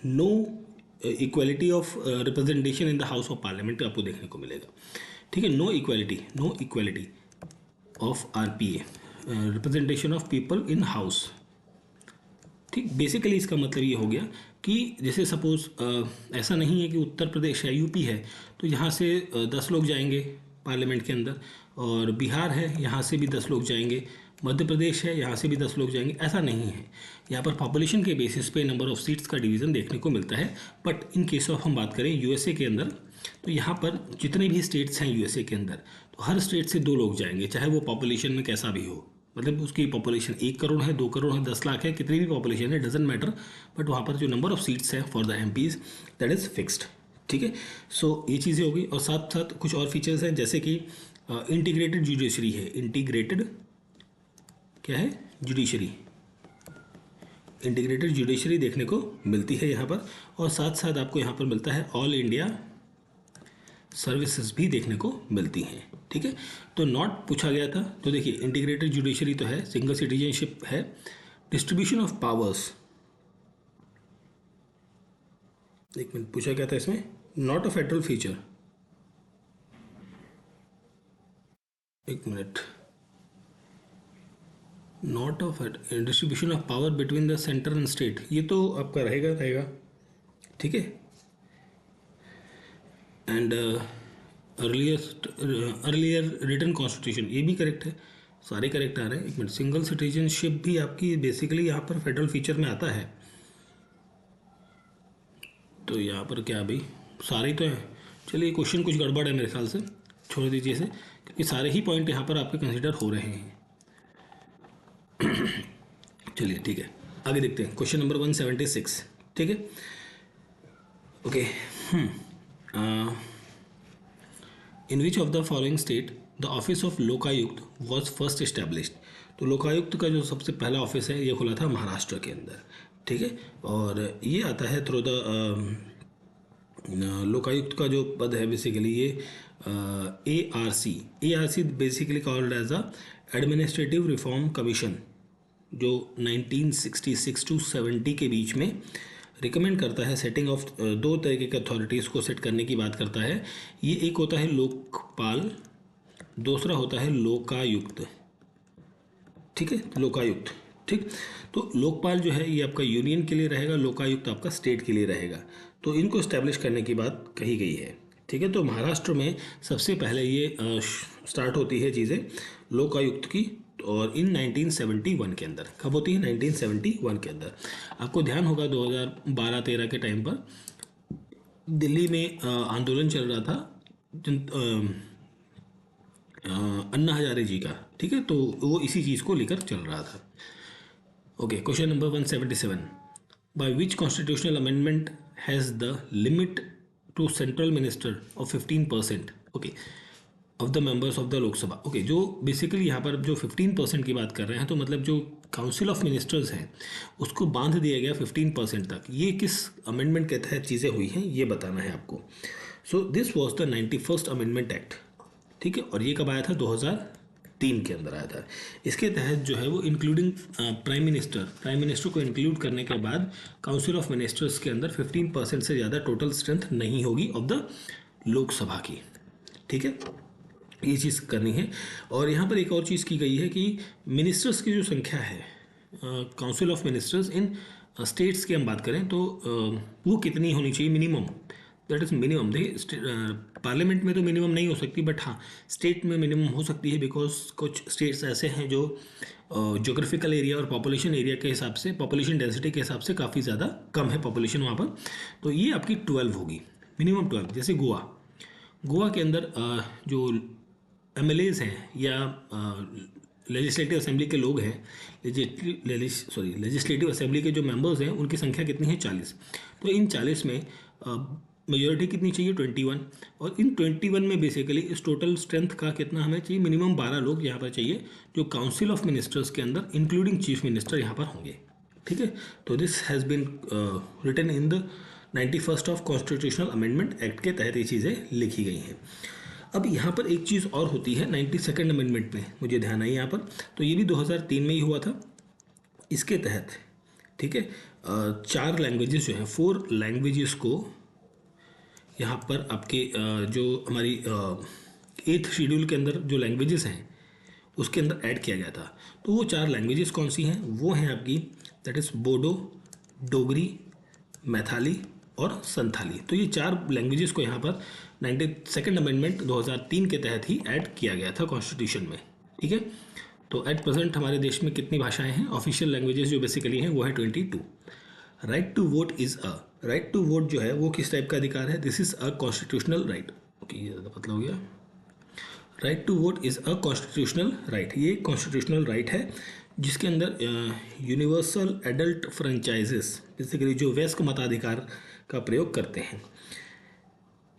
no equality of representation in the house of parliament आपको देखने को मिलेगा। ठीक है, no equality of RPA, representation of people in house. ठीक, बेसिकली इसका मतलब ये हो गया कि जैसे सपोज ऐसा नहीं है कि उत्तर प्रदेश है, यूपी है, तो यहाँ से 10 लोग जाएंगे पार्लियामेंट के अंदर, और बिहार है यहाँ से भी 10 लोग जाएंगे, मध्य प्रदेश है यहाँ से भी 10 लोग जाएंगे, ऐसा नहीं है। यहाँ पर पॉपुलेशन के बेसिस पे नंबर ऑफ सीट्स का डिवीज़न देखने को मिलता है। बट इन केस ऑफ हम बात करें USA के अंदर, तो यहाँ पर जितने भी स्टेट्स हैं USA के अंदर, तो हर स्टेट से 2 लोग जाएंगे, चाहे वो पॉपुलेशन में कैसा भी हो। मतलब उसकी पॉपुलेशन 1 करोड़ है, 2 करोड़ है, 10 लाख है, कितनी भी पॉपुलेशन है, डजेंट मैटर, बट वहाँ पर जो नंबर ऑफ सीट्स है for the MPs that is fixed. ठीक है, सो ये चीज़ें होगी, और साथ साथ कुछ और फीचर्स हैं जैसे कि इंटीग्रेटेड जुडिशरी है। इंटीग्रेटेड क्या है, जुडिशरी, इंटीग्रेटेड जुडिशरी देखने को मिलती है यहाँ पर, और साथ साथ आपको यहाँ पर मिलता है ऑल इंडिया सर्विसेज भी देखने को मिलती हैं। ठीक है, तो नॉट पूछा गया था, तो देखिए इंटीग्रेटेड जुडिशरी तो है, सिंगल सिटीजनशिप है, डिस्ट्रीब्यूशन ऑफ पावर्स, एक मिनट पूछा गया था इसमें, नॉट अ फेडरल फीचर, एक minute, not of distribution of power between the centre and state, ये तो आपका रहेगा। ठीक है, एंड अर्लियर रिटन कॉन्स्टिट्यूशन, ये भी करेक्ट है, सारे करेक्ट आ रहे हैं। एक मिनट, सिंगल सिटीजनशिप भी आपकी बेसिकली यहाँ पर फेडरल फीचर में आता है, तो यहाँ पर क्या भाई सारे तो हैं। चलिए क्वेश्चन कुछ गड़बड़ है मेरे ख्याल से, छोड़ दीजिए इसे, क्योंकि सारे ही पॉइंट यहाँ पर आपके कंसिडर हो रहे हैं। चलिए ठीक है, आगे देखते हैं क्वेश्चन नंबर 176। ठीक है, okay, in which of the following state the office of Lokayukta was first established. तो लोकायुक्त का जो सबसे पहला ऑफिस है ये खुला था महाराष्ट्र के अंदर। ठीक है, और ये आता है थ्रू द लोकायुक्त का जो पद है बेसिकली ये ARC basically called as a administrative reform commission, जो 1966 to 70 के बीच में रिकमेंड करता है सेटिंग ऑफ 2 तरीके के अथॉरिटीज़ को सेट करने की बात करता है। ये एक होता है लोकपाल, दूसरा होता है लोकायुक्त। ठीक है, लोकायुक्त। ठीक, तो लोकपाल जो है ये आपका यूनियन के लिए रहेगा, लोकायुक्त आपका स्टेट के लिए रहेगा, तो इनको इस्टेब्लिश करने की बात कही गई है। ठीक है, तो महाराष्ट्र में सबसे पहले ये स्टार्ट होती है चीज़ें लोकायुक्त की, और इन 1971 के अंदर, कब होती है, 1971 के अंदर। आपको ध्यान होगा 2012-13 के टाइम पर दिल्ली में आंदोलन चल रहा था अन्ना हजारे जी का। ठीक है, तो वो इसी चीज़ को लेकर चल रहा था। Okay, question number 177, by which constitutional amendment has the limit to central minister of 15% okay of the members of the Lok Sabha. Okay, जो बेसिकली यहाँ पर जो 15% की बात कर रहे हैं, तो मतलब जो काउंसिल ऑफ मिनिस्टर्स हैं उसको बांध दिया गया 15% तक। ये किस अमेंडमेंट के तहत चीज़ें हुई हैं ये बताना है आपको। So this was the 91st amendment act. ठीक है, और ये कब आया था, 2003 के अंदर आया था। इसके तहत जो है वो इंक्लूडिंग प्राइम मिनिस्टर को इंक्लूड करने के बाद काउंसिल ऑफ मिनिस्टर्स के अंदर 15% से ज़्यादा टोटल स्ट्रेंथ नहीं होगी ऑफ द लोकसभा की। ठीक है, ये चीज़ करनी है। और यहाँ पर एक और चीज़ की गई है कि मिनिस्टर्स की जो संख्या है, council of ministers in states की हम बात करें तो वो कितनी होनी चाहिए, मिनिमम दैट इज़ मिनिमम। देखिए पार्लियामेंट में तो मिनिमम नहीं हो सकती, बट हाँ स्टेट में मिनिमम हो सकती है, बिकॉज कुछ स्टेट्स ऐसे हैं जो जोग्राफिकल एरिया और पॉपुलेशन एरिया के हिसाब से, पॉपुलेशन डेंसिटी के हिसाब से काफ़ी ज़्यादा कम है पॉपुलेशन वहाँ पर। तो ये आपकी 12 होगी, मिनिमम 12। जैसे गोवा के अंदर जो एमएलएज हैं या लेजिस्लेटिव असेंबली के लोग हैं, लेजिस्लेटिव असेंबली के जो मेंबर्स हैं उनकी संख्या कितनी है? 40। तो इन 40 में मेजॉरिटी कितनी चाहिए? 21। और इन 21 में बेसिकली इस टोटल स्ट्रेंथ का कितना हमें चाहिए? मिनिमम 12 लोग यहाँ पर चाहिए जो काउंसिल ऑफ मिनिस्टर्स के अंदर इंक्लूडिंग चीफ मिनिस्टर यहाँ पर होंगे। ठीक है, तो this has been written in the 91st of constitutional amendment act के तहत ये चीज़ें लिखी गई हैं। अब यहाँ पर एक चीज़ और होती है 92nd अमेंडमेंट में, मुझे ध्यान आई यहाँ पर, तो ये भी 2003 में ही हुआ था। इसके तहत ठीक है 4 लैंग्वेजेस जो हैं, 4 लैंग्वेजेस को यहाँ पर आपके जो हमारी 8th शेड्यूल के अंदर जो लैंग्वेजेस हैं उसके अंदर ऐड किया गया था। तो वो 4 लैंग्वेजेस कौन सी हैं? वो हैं आपकी दैट इज़ बोडो, डोगरी, मैथाली और संथाली। तो ये 4 लैंग्वेजेस को यहाँ पर 92nd अमेंडमेंट 2003 के तहत ही ऐड किया गया था कॉन्स्टिट्यूशन में। ठीक है, तो एट प्रेजेंट हमारे देश में कितनी भाषाएं हैं? ऑफिशियल लैंग्वेजेस जो बेसिकली हैं वो है 22। Right to vote is a, right to vote जो है वो किस टाइप का अधिकार है? This is a constitutional right. Okay, ये ज़्यादा पतला हो गया। Right to vote is a constitutional right, ये कॉन्स्टिट्यूशनल राइट है जिसके अंदर यूनिवर्सल एडल्ट फ्रेंचाइजेस बेसिकली जो वयस्क मताधिकार का प्रयोग करते हैं।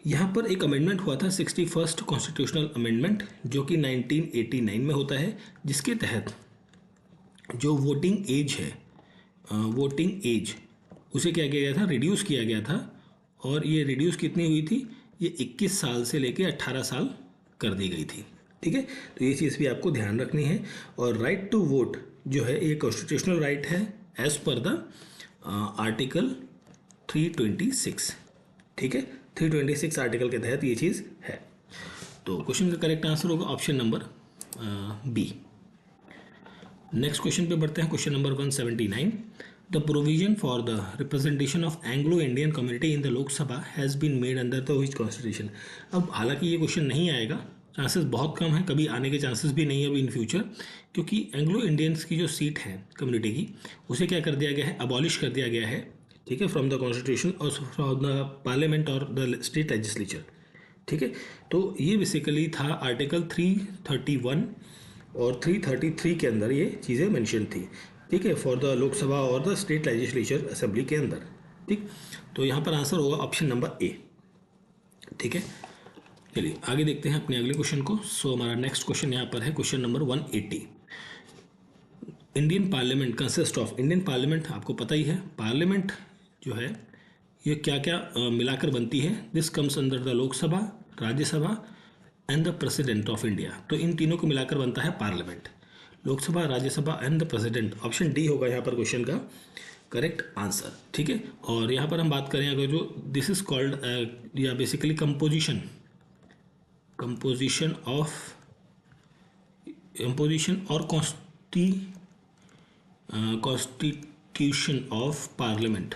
यहाँ पर एक अमेंडमेंट हुआ था 61st कॉन्स्टिट्यूशनल अमेंडमेंट जो कि 1989 में होता है, जिसके तहत जो वोटिंग एज है, वोटिंग एज उसे क्या किया गया था? रिड्यूस किया गया था। और ये रिड्यूस कितनी हुई थी? ये 21 साल से लेके 18 साल कर दी गई थी। ठीक है, तो ये चीज़ भी आपको ध्यान रखनी है। और राइट टू वोट जो है ये कॉन्स्टिट्यूशनल राइट है एज पर द आर्टिकल 326। ठीक है, 326 आर्टिकल के तहत ये चीज़ है। तो क्वेश्चन का करेक्ट आंसर होगा option number B. Next question पे बढ़ते हैं, question number 179। The provision for the representation of Anglo Indian community in the Lok Sabha has been made under the which constitution. अब हालांकि ये क्वेश्चन नहीं आएगा, चांसेस बहुत कम है, कभी आने के चांसेस भी नहीं है अभी इन फ्यूचर, क्योंकि एंग्लो इंडियंस की जो सीट है कम्युनिटी की उसे क्या कर दिया गया है? अबॉलिश कर दिया गया है। ठीक है, फ्रॉम द कॉन्स्टिट्यूशन और फ्रॉम द पार्लियामेंट और द स्टेट लेजिस्लेचर। ठीक है, तो ये बेसिकली था आर्टिकल 331 और 333 के अंदर ये चीज़ें मेंशन थी। ठीक है, फॉर द लोकसभा और द स्टेट लेजिस्लेचर असेंबली के अंदर। ठीक, तो यहाँ पर आंसर होगा ऑप्शन नंबर ए। ठीक है, चलिए आगे देखते हैं अपने अगले क्वेश्चन को। सो हमारा नेक्स्ट क्वेश्चन यहाँ पर है question number 180। Indian parliament consist of, Indian parliament आपको पता ही है, पार्लियामेंट जो है ये क्या क्या मिलाकर बनती है? This comes under the Lok Sabha, Rajya Sabha and the president of India. तो इन तीनों को मिलाकर बनता है parliament, Lok Sabha, Rajya Sabha and the president. Option D होगा यहाँ पर क्वेश्चन का करेक्ट आंसर। ठीक है, और यहाँ पर हम बात करें अगर जो दिस इज कॉल्ड या बेसिकली कंपोजिशन और कॉन्स्टिट्यूशन ऑफ पार्लियामेंट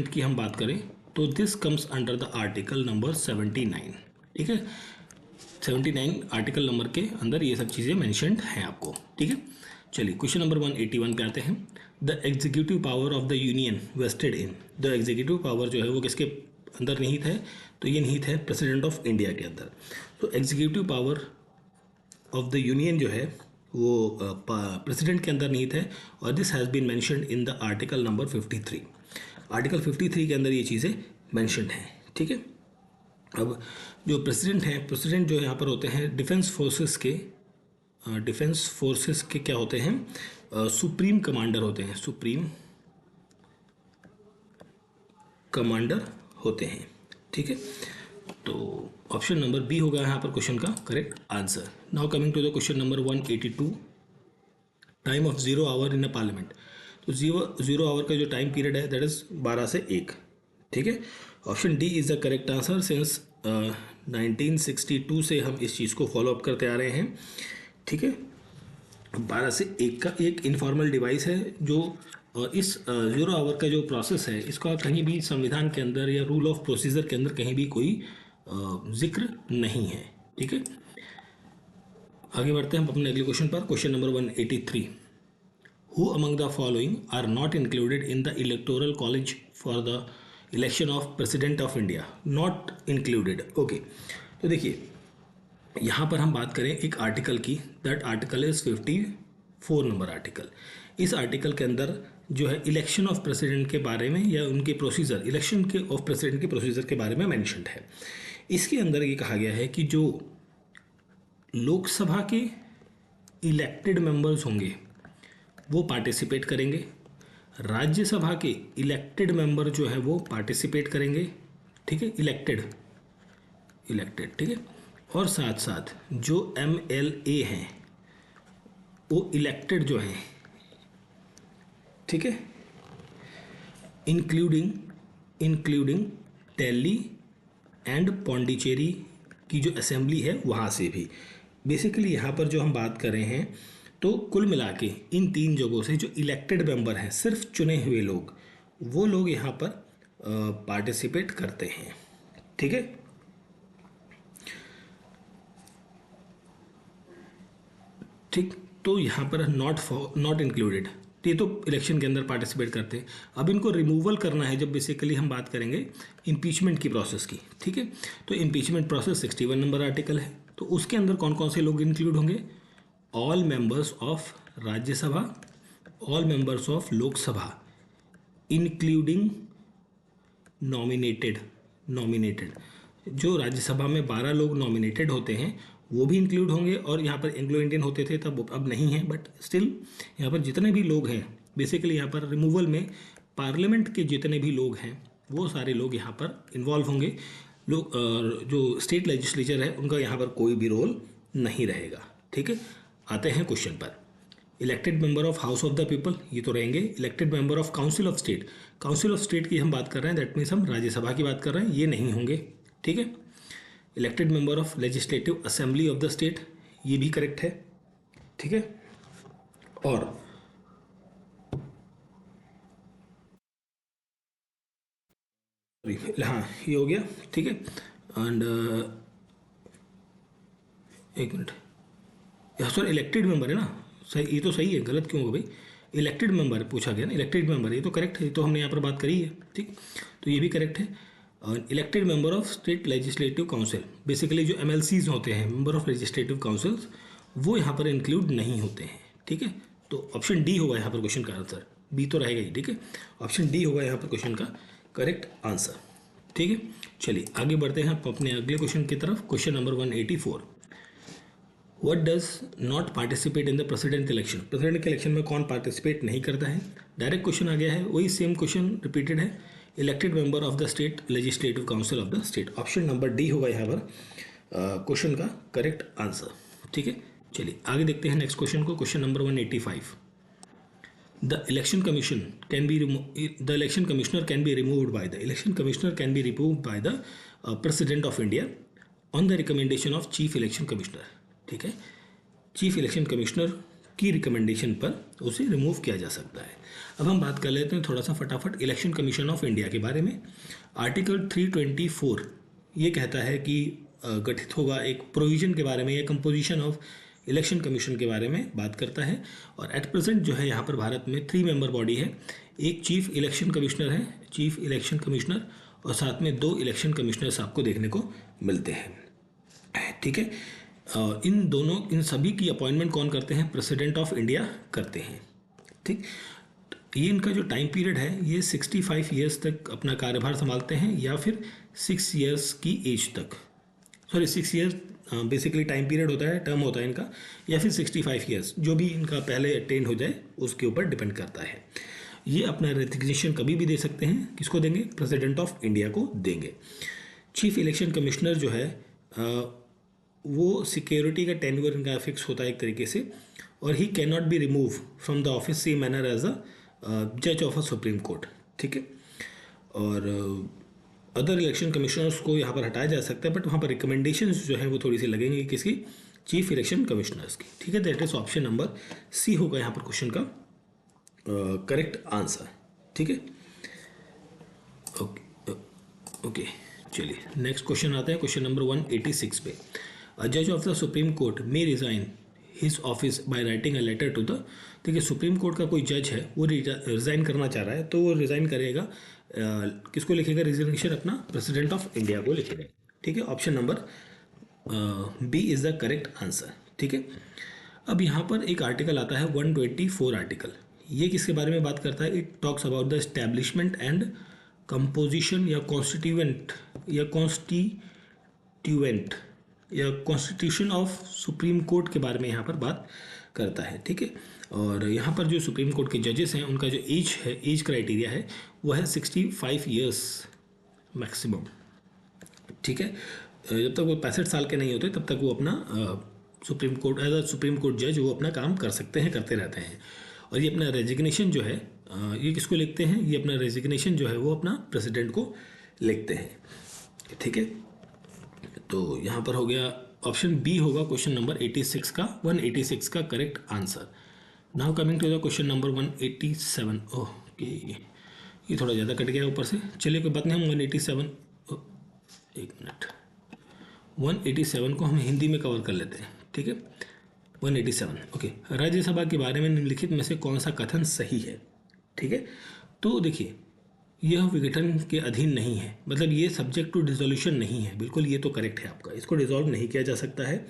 की हम बात करें तो this comes under the article number 79। ठीक है, 79 आर्टिकल नंबर के अंदर ये सब चीज़ें मेंशन्ड हैं आपको। ठीक है, चलिए क्वेश्चन नंबर 181 पे आते हैं। The executive power of the union vested in, the executive power जो है वो किसके अंदर निहित है? तो ये निहित है प्रेसिडेंट ऑफ इंडिया के अंदर। तो executive power of the union जो है वो प्रेसिडेंट के अंदर निहित है और this has been mentioned in the article number 53। Article 53 के अंदर ये चीज़ें मेंशन्ड हैं। ठीक है, अब जो प्रेसिडेंट हैं, प्रेसिडेंट जो यहाँ पर होते हैं डिफेंस फोर्सेस के क्या होते हैं? सुप्रीम कमांडर होते हैं, सुप्रीम कमांडर होते हैं। ठीक है, तो ऑप्शन नंबर बी होगा यहाँ पर क्वेश्चन का correct answer. Now coming to the question number 182, time of 0 hour in a parliament. तो 0 आवर का जो टाइम पीरियड है दैट इज 12 से 1। ठीक है, option D is the correct answer. Since 1962 से हम इस चीज़ को फॉलो अप करते आ रहे हैं। ठीक है, 12 से 1 का एक इनफॉर्मल डिवाइस है जो और इस 0 आवर का जो प्रोसेस है इसका कहीं भी संविधान के अंदर या रूल ऑफ प्रोसीजर के अंदर कहीं भी कोई जिक्र नहीं है। ठीक है, आगे बढ़ते हैं हम अपने अगले क्वेश्चन पर। Question number 183, who among the following are not included in the electoral college for the election of president of India? Not included, okay. तो देखिए यहाँ पर हम बात करें एक आर्टिकल की, that article is 54 number article. इस आर्टिकल के अंदर जो है इलेक्शन ऑफ प्रेसिडेंट के बारे में या उनके प्रोसीजर, इलेक्शन के ऑफ प्रेसिडेंट के प्रोसीजर के बारे में मेंशन्ड है। इसके अंदर ये कहा गया है कि जो लोकसभा के इलेक्टेड मेंबर्स होंगे वो पार्टिसिपेट करेंगे, राज्यसभा के इलेक्टेड मेंबर जो है वो पार्टिसिपेट करेंगे। ठीक है, इलेक्टेड, ठीक है, और साथ साथ जो MLA हैं वो इलेक्टेड जो हैं, ठीक है, इंक्लूडिंग दिल्ली एंड पौंडीचेरी की जो असेंबली है वहाँ से भी। बेसिकली यहाँ पर जो हम बात कर रहे हैं तो कुल मिला के इन 3 जगहों से जो इलेक्टेड मेंबर हैं, सिर्फ चुने हुए लोग, वो लोग यहाँ पर पार्टिसिपेट करते हैं। ठीक है, ठीक, तो यहाँ पर नॉट इंक्लूडेड, ये तो इलेक्शन के अंदर पार्टिसिपेट करते हैं। अब इनको रिमूवल करना है जब बेसिकली हम बात करेंगे इम्पीचमेंट की प्रोसेस की। ठीक है, तो इम्पीचमेंट प्रोसेस 61 नंबर आर्टिकल है, तो उसके अंदर कौन कौन से लोग इंक्लूड होंगे? All members of Rajya Sabha, all members of Lok Sabha, including nominated. जो राज्यसभा में 12 लोग नॉमिनेटेड होते हैं वो भी इंक्लूड होंगे, और यहाँ पर एंग्लो इंडियन होते थे तब, अब नहीं है, बट स्टिल यहाँ पर जितने भी लोग हैं बेसिकली यहाँ पर रिमूवल में पार्लियामेंट के जितने भी लोग हैं वो सारे लोग यहाँ पर इन्वॉल्व होंगे। लोग जो स्टेट लेजिस्लेचर है उनका यहाँ पर कोई भी रोल नहीं रहेगा। ठीक है, आते हैं क्वेश्चन पर। Elected member of house of the people, ये तो रहेंगे। Elected member of council of state, council of state की हम बात कर रहे हैं, दैट मीन्स हम राज्यसभा की बात कर रहे हैं, ये नहीं होंगे। ठीक है, elected member of legislative assembly of the State, ये भी करेक्ट है। ठीक है, और हाँ ये हो गया। ठीक है, एंड एक मिनट, सॉरी इलेक्टेड मेंबर है ना, सही, ये तो सही है, गलत क्यों होगा भाई? इलेक्टेड मेंबर पूछा गया ना, इलेक्टेड मेंबर, ये तो करेक्ट है, ये तो हमने यहाँ पर बात करी है। ठीक, तो ये भी करेक्ट है। Elected member of state legislative council, basically जो MLCs होते हैं, मेंबर ऑफ लेजिस्लेटिव काउंसिल्स, वो यहाँ पर इंक्लूड नहीं होते हैं। ठीक है, तो ऑप्शन डी होगा यहाँ पर क्वेश्चन का आंसर, बी तो रहेगा ही। ठीक है, ऑप्शन डी होगा यहाँ पर क्वेश्चन का करेक्ट आंसर। ठीक है, चलिए आगे बढ़ते हैं हम अपने अगले क्वेश्चन की तरफ। Question number 184, what does not participate in the president election? President के इलेक्शन में कौन पार्टिसिपेट नहीं करता है? डायरेक्ट क्वेश्चन आ गया है, वही सेम क्वेश्चन रिपीटेड है। Elected member of the state legislative council of the state, option number D होगा यहाँ पर क्वेश्चन का करेक्ट आंसर। ठीक है, चलिए आगे देखते हैं नेक्स्ट क्वेश्चन को। Question number 185, the election commission can be the election commissioner can be removed by the election commissioner can be removed by the president of India on the recommendation of chief election commissioner. ठीक है, chief election commissioner की recommendation पर उसे remove किया जा सकता है। अब हम बात कर लेते हैं थोड़ा सा फटाफट इलेक्शन कमीशन ऑफ इंडिया के बारे में। आर्टिकल 324 ये कहता है कि गठित होगा एक प्रोविजन के बारे में, या कंपोजिशन ऑफ इलेक्शन कमीशन के बारे में बात करता है। और एट प्रेजेंट जो है यहाँ पर भारत में 3 मेंबर बॉडी है, एक चीफ इलेक्शन कमिश्नर है, चीफ इलेक्शन कमिश्नर, और साथ में 2 इलेक्शन कमिश्नर्स आपको देखने को मिलते हैं। ठीक है, इन सभी की अपॉइंटमेंट कौन करते हैं? प्रेसिडेंट ऑफ इंडिया करते हैं। ठीक, ये इनका जो टाइम पीरियड है ये 65 ईयर्स तक अपना कार्यभार संभालते हैं, या फिर 6 ईयर्स की एज तक, sorry 6 years basically time period होता है, टर्म होता है इनका, या फिर 65 ईयर्स, जो भी इनका पहले अटेन हो जाए उसके ऊपर डिपेंड करता है। ये अपना रेजिग्नेशन कभी भी दे सकते हैं, किसको देंगे? प्रेसिडेंट ऑफ इंडिया को देंगे। चीफ इलेक्शन कमिश्नर जो है वो सिक्योरिटी का टेन्योर इनका फिक्स होता है एक तरीके से, और he can not be remove from the office same manner as a जज ऑफ अ सुप्रीम कोर्ट। ठीक है, और अदर इलेक्शन कमिश्नर्स को यहाँ पर हटाया जा सकता है, बट वहाँ पर रिकमेंडेशंस जो है वो थोड़ी सी लगेंगी किसकी? चीफ इलेक्शन कमिश्नर्स की। ठीक है, that is option number C होगा यहाँ पर क्वेश्चन का करेक्ट आंसर। ठीक है, ओके ओके। चलिए नेक्स्ट क्वेश्चन आते हैं, क्वेश्चन नंबर 186 पे। अ जज of the supreme court may resign his office by writing a letter to the. देखिए सुप्रीम कोर्ट का कोई जज है, वो रिजाइन करना चाह रहा है, तो वो रिजाइन करेगा, किसको लिखेगा रिजिग्नेशन? अपना प्रेसिडेंट ऑफ इंडिया को लिखेगा। ठीक है, option number B is the correct answer. ठीक है, अब यहाँ पर एक आर्टिकल आता है 124 आर्टिकल। ये किसके बारे में बात करता है? It talks about the establishment and composition या कॉन्स्टिट्यूएंट या कॉन्स्टिट्यूशन ऑफ सुप्रीम कोर्ट के बारे में यहाँ पर बात करता है। ठीक है, और यहाँ पर जो सुप्रीम कोर्ट के जजेस हैं उनका जो एज है, एज क्राइटेरिया है, वो है 65 ईयर्स मैक्सिमम। ठीक है, जब तक वो 65 साल के नहीं होते तब तक वो अपना supreme court as a supreme court जज वो अपना काम कर सकते हैं, करते रहते हैं। और ये अपना रेजिग्नेशन जो है, ये किसको लिखते हैं? ये अपना रेजिग्नेशन जो है वो अपना प्रेसिडेंट को लिखते हैं। ठीक है, तो यहाँ पर हो गया ऑप्शन बी होगा क्वेश्चन नंबर 86 का 186 का correct answer. Now coming to the question number 187। Okay, ये थोड़ा ज़्यादा कट गया ऊपर से, चलिए कोई बात नहीं, हम 187 एक मिनट 187 को हम हिंदी में कवर कर लेते हैं। ठीक है, 187 ओके। राज्यसभा के बारे में निम्नलिखित में से कौन सा कथन सही है? ठीक है, तो देखिए यह विघटन के अधीन नहीं है, मतलब ये सब्जेक्ट टू डिसोल्यूशन नहीं है, बिल्कुल ये तो करेक्ट है आपका, इसको डिसॉल्व नहीं किया जा सकता है।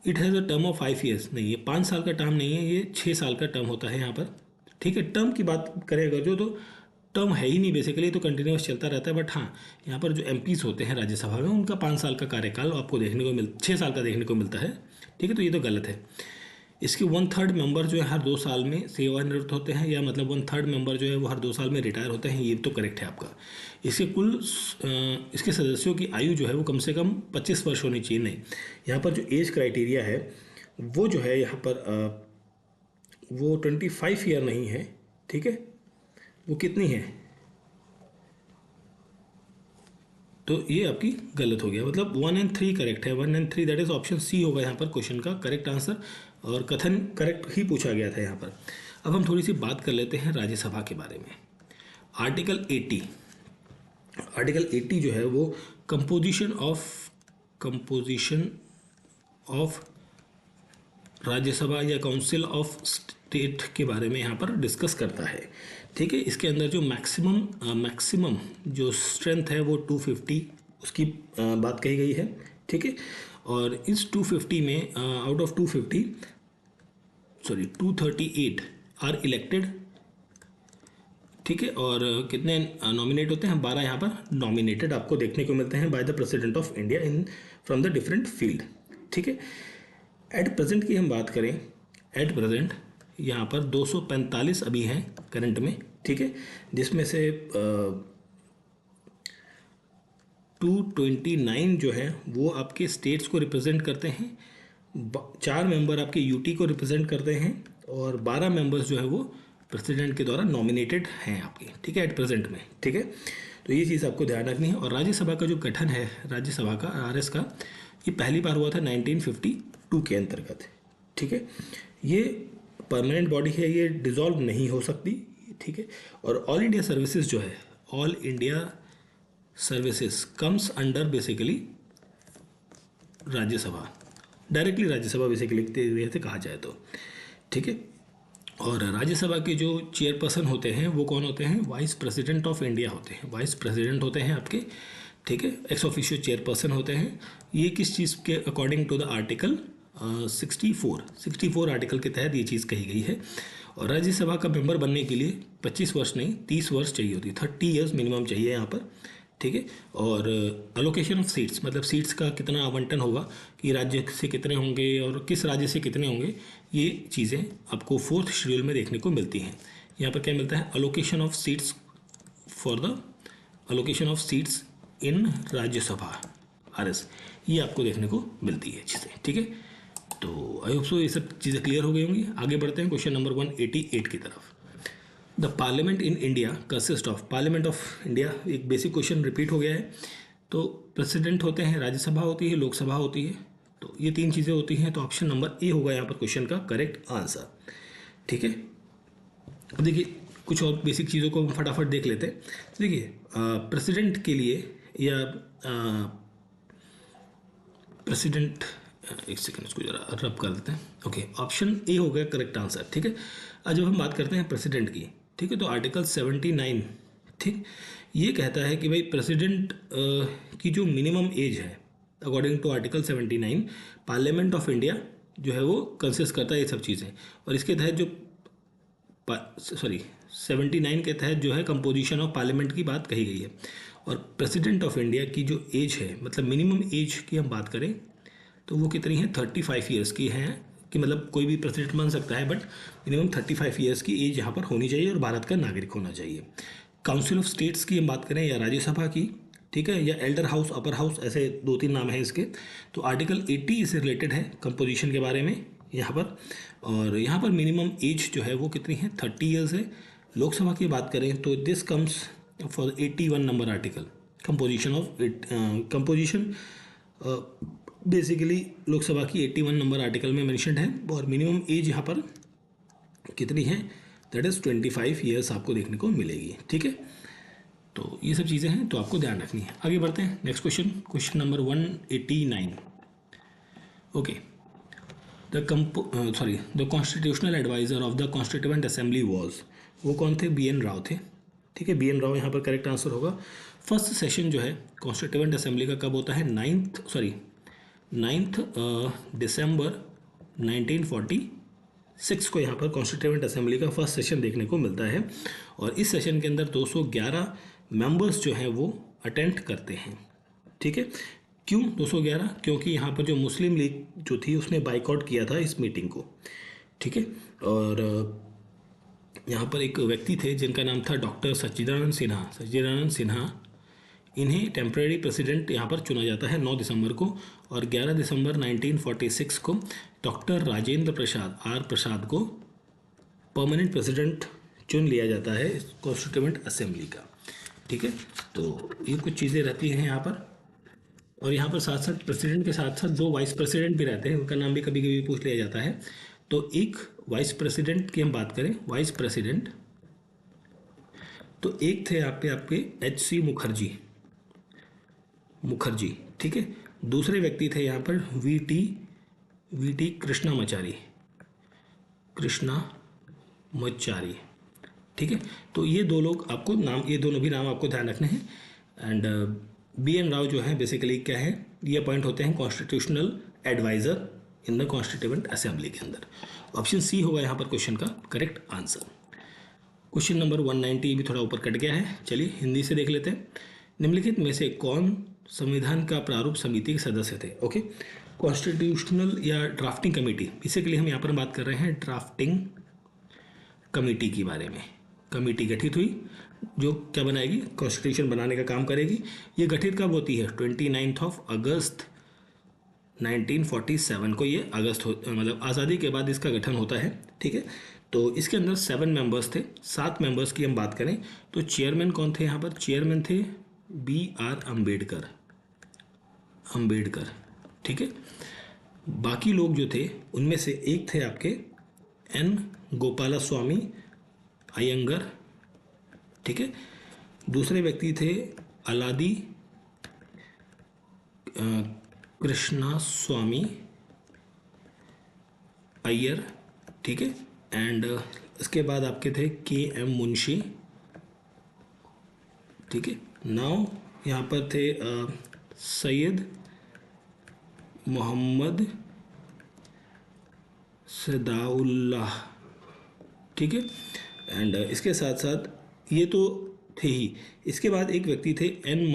It has a term of 5 years, नहीं ये 5 साल का टर्म नहीं है, ये 6 साल का टर्म होता है यहाँ पर। ठीक है, टर्म की बात करें अगर जो, तो टर्म है ही नहीं बेसिकली, तो कंटिन्यूस चलता रहता है। बट हाँ, यहाँ पर जो एमपीज होते हैं राज्यसभा में उनका 5 साल का कार्यकाल आपको देखने को 6 साल का देखने को मिलता है। ठीक है, तो ये तो गलत है। इसके 1/3 मेंबर जो है हर 2 साल में सेवानिवृत्त होते हैं, या मतलब 1/3 मेंबर जो है वो हर 2 साल में रिटायर होते हैं, ये तो करेक्ट है आपका। इसके इसके सदस्यों की आयु जो है वो कम से कम 25 वर्ष होनी चाहिए। नहीं, यहाँ पर जो एज क्राइटेरिया है वो जो है यहाँ पर वो 25 ईयर नहीं है। ठीक है, वो कितनी है? तो ये आपकी गलत हो गया, मतलब 1 और 3 करेक्ट है। 1 और 3 दैट इज ऑप्शन सी होगा यहाँ पर क्वेश्चन का करेक्ट आंसर, और कथन करेक्ट ही पूछा गया था यहाँ पर। अब हम थोड़ी सी बात कर लेते हैं राज्यसभा के बारे में। आर्टिकल 80 जो है वो कंपोजिशन ऑफ राज्यसभा या काउंसिल ऑफ स्टेट के बारे में यहाँ पर डिस्कस करता है। ठीक है, इसके अंदर जो मैक्सिमम जो स्ट्रेंथ है वो 250 उसकी बात कही गई है। ठीक है, और इस 250 में आउट ऑफ 238 आर इलेक्टेड। ठीक है, और कितने नॉमिनेट होते हैं? 12 यहाँ पर नॉमिनेटेड आपको देखने को मिलते हैं bye the president of India in from the different field. ठीक है, एट प्रेजेंट की हम बात करें, एट प्रेजेंट यहाँ पर 245 अभी हैं करंट में। ठीक है, जिसमें से 229 जो है वो आपके स्टेट्स को रिप्रेजेंट करते हैं, 4 मेंबर आपके यूटी को रिप्रेजेंट करते हैं, और 12 मेंबर्स जो है वो प्रेसिडेंट के द्वारा नॉमिनेटेड हैं आपके। ठीक है, एट प्रेजेंट में। ठीक है, तो ये चीज़ आपको ध्यान रखनी है। और राज्यसभा का जो गठन है राज्यसभा का आरएस का, ये पहली बार हुआ था 1952 के अंतर्गत। ठीक है, ये परमानेंट बॉडी है, ये डिसॉल्व नहीं हो सकती। ठीक है, और ऑल इंडिया सर्विसेज जो है, all India services comes under basically Rajya Sabha, directly Rajya Sabha basically लिखते हुए से कहा जाए तो। ठीक है, और राज्यसभा के जो चेयरपर्सन होते हैं वो कौन होते हैं? वाइस प्रेसिडेंट ऑफ इंडिया होते हैं, वाइस प्रेसिडेंट होते हैं आपके। ठीक है, एक्स ऑफिशियो चेयरपर्सन होते हैं। ये किस चीज़ के according to the article 64 article के तहत ये चीज़ कही गई है। और राज्यसभा का मेंबर बनने के लिए 25 वर्ष नहीं 30 वर्ष चाहिए होती है, 30 ईयर्स मिनिमम चाहिए यहाँ पर। ठीक है, और अलोकेशन ऑफ सीट्स, मतलब सीट्स का कितना आवंटन होगा कि राज्य से कितने होंगे और किस राज्य से कितने होंगे, ये चीज़ें आपको 4th शेड्यूल में देखने को मिलती हैं। यहाँ पर क्या मिलता है? Allocation of seats for the allocation of seats in Rajya Sabha RS, ये आपको देखने को मिलती है चीज़ें। ठीक है, तो आई होप सो ये सब चीज़ें क्लियर हो गई होंगी। आगे बढ़ते हैं क्वेश्चन नंबर 188 की तरफ। The parliament in India consist of, parliament of India एक बेसिक क्वेश्चन रिपीट हो गया है। तो प्रेसिडेंट होते हैं, राज्यसभा होती है, लोकसभा होती है, तो ये 3 चीज़ें होती हैं। तो ऑप्शन नंबर ए होगा यहाँ पर क्वेश्चन का करेक्ट आंसर। ठीक है, अब देखिए कुछ और बेसिक चीज़ों को हम फटाफट देख लेते हैं। देखिए प्रेसिडेंट के लिए या प्रेसिडेंट, एक सेकंड इसको जरा रब कर देते हैं। ओके, ऑप्शन ए हो गया करेक्ट आंसर। ठीक है, आज जब हम बात करते हैं प्रेसिडेंट की, ठीक है, तो आर्टिकल 79, ठीक, ये कहता है कि भाई प्रेसिडेंट की जो मिनिमम एज है according to article 79, parliament of India जो है वो कंसिस्ट करता है ये सब चीज़ें, और इसके तहत जो 79 के तहत जो है कंपोजिशन ऑफ पार्लियामेंट की बात कही गई है। और प्रेसिडेंट ऑफ इंडिया की जो एज है, मतलब मिनिमम एज की हम बात करें तो वो कितनी है, 35 ईयर्स की है, कि मतलब कोई भी प्रेसिडेंट बन सकता है, बट मिनिमम 35 ईयर्स की एज यहाँ पर होनी चाहिए और भारत का नागरिक होना चाहिए। काउंसिल ऑफ स्टेट्स की हम बात करें या राज्यसभा की, ठीक है, या एल्डर हाउस, अपर हाउस, ऐसे 2-3 नाम हैं इसके, तो आर्टिकल 80 इससे रिलेटेड है कंपोजिशन के बारे में यहाँ पर। और यहाँ पर मिनिमम एज जो है वो कितनी है, 30 ईयर्स है। लोकसभा की बात करें तो this comes for 81 number article, composition of composition basically Lok Sabha की 81 नंबर आर्टिकल में मेंशन्ड है। और मिनिमम एज यहाँ पर कितनी है, दैट इज़ 25 ईयर्स आपको देखने को मिलेगी। ठीक है, तो ये सब चीज़ें हैं तो आपको ध्यान रखनी है। आगे बढ़ते हैं, next question, question number 189। Okay, the constitutional advisor of the constituent assembly was, वो कौन थे, BN राव थे। ठीक है, BN राव यहाँ पर करेक्ट आंसर होगा। फर्स्ट सेशन जो है कॉन्स्टिट्यूएंट असेंबली का कब होता है, 9 दिसंबर 1946 को यहाँ पर कॉन्स्टिट्यूएंट असेंबली का फर्स्ट सेशन देखने को मिलता है। और इस सेशन के अंदर 211 मेंबर्स जो हैं वो अटेंड करते हैं। ठीक है, क्यों 211, क्योंकि यहाँ पर जो मुस्लिम लीग जो थी उसने बाइकआउट किया था इस मीटिंग को। ठीक है, और यहाँ पर एक व्यक्ति थे जिनका नाम था डॉक्टर सच्चिदानंद सिन्हा। इन्हें टेम्परेरी प्रेसिडेंट यहाँ पर चुना जाता है 9 दिसंबर को। और 11 दिसंबर 1946 को डॉक्टर राजेंद्र प्रसाद को परमानेंट प्रेसिडेंट चुन लिया जाता है कॉन्स्टिट्यूएंट असेंबली का। ठीक है, तो ये कुछ चीज़ें रहती हैं यहाँ पर। और यहाँ पर साथ साथ प्रेसिडेंट के साथ साथ 2 वाइस प्रेसिडेंट भी रहते हैं, उनका नाम भी कभी कभी पूछ लिया जाता है। तो एक वाइस प्रेसिडेंट की हम बात करें, वाइस प्रेसिडेंट, तो एक थे आपके HC मुखर्जी। ठीक है, दूसरे व्यक्ति थे यहाँ पर VT कृष्णामाचारी। ठीक है, तो ये 2 लोग आपको नाम, ये दोनों भी नाम आपको ध्यान रखने हैं। एंड BN राव जो है बेसिकली क्या है, ये अपॉइंट होते हैं constitutional advisor in the constituent assembly के अंदर। ऑप्शन C होगा यहाँ पर क्वेश्चन का करेक्ट आंसर। क्वेश्चन नंबर 190 भी थोड़ा ऊपर कट गया है, चलिए हिंदी से देख लेते हैं। निम्नलिखित में से कौन संविधान का प्रारूप समिति के सदस्य थे। ओके, कॉन्स्टिट्यूशनल या ड्राफ्टिंग कमेटी, बेसिकली हम यहाँ पर बात कर रहे हैं ड्राफ्टिंग कमेटी के बारे में। कमेटी गठित हुई जो क्या बनाएगी, कॉन्स्टिट्यूशन बनाने का काम करेगी। ये गठित कब होती है, 29 अगस्त 1947 को, ये अगस्त मतलब आज़ादी के बाद इसका गठन होता है। ठीक है, तो इसके अंदर 7 मेंबर्स थे। 7 मेंबर्स की हम बात करें तो चेयरमैन कौन थे, यहाँ पर चेयरमैन थे BR अम्बेडकर। ठीक है, बाकी लोग जो थे उनमें से एक थे आपके N गोपालास्वामी अयंगर। ठीक है, दूसरे व्यक्ति थे अलादी कृष्णास्वामी अय्यर। ठीक है, एंड इसके बाद आपके थे KM मुंशी। ठीक है, नाउ यहाँ पर थे सैयद मोहम्मद सदाउल्लाह। ठीक है, एंड इसके साथ साथ ये तो थे ही, इसके बाद एक व्यक्ति थे M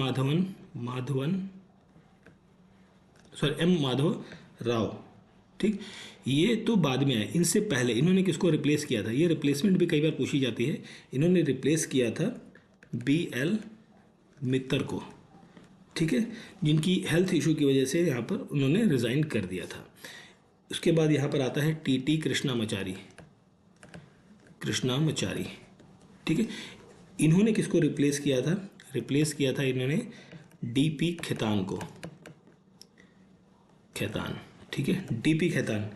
माधव राव। ठीक, ये तो बाद में आए, इनसे पहले इन्होंने किसको रिप्लेस किया था, ये रिप्लेसमेंट भी कई बार पूछी जाती है। इन्होंने रिप्लेस किया था BL मित्तर को। ठीक है, जिनकी हेल्थ इशू की वजह से यहाँ पर उन्होंने रिज़ाइन कर दिया था। उसके बाद यहाँ पर आता है TT कृष्णामाचारी। ठीक है, इन्होंने किसको रिप्लेस किया था, रिप्लेस किया था इन्होंने DP खेतान को। ठीक है, DP खेतान।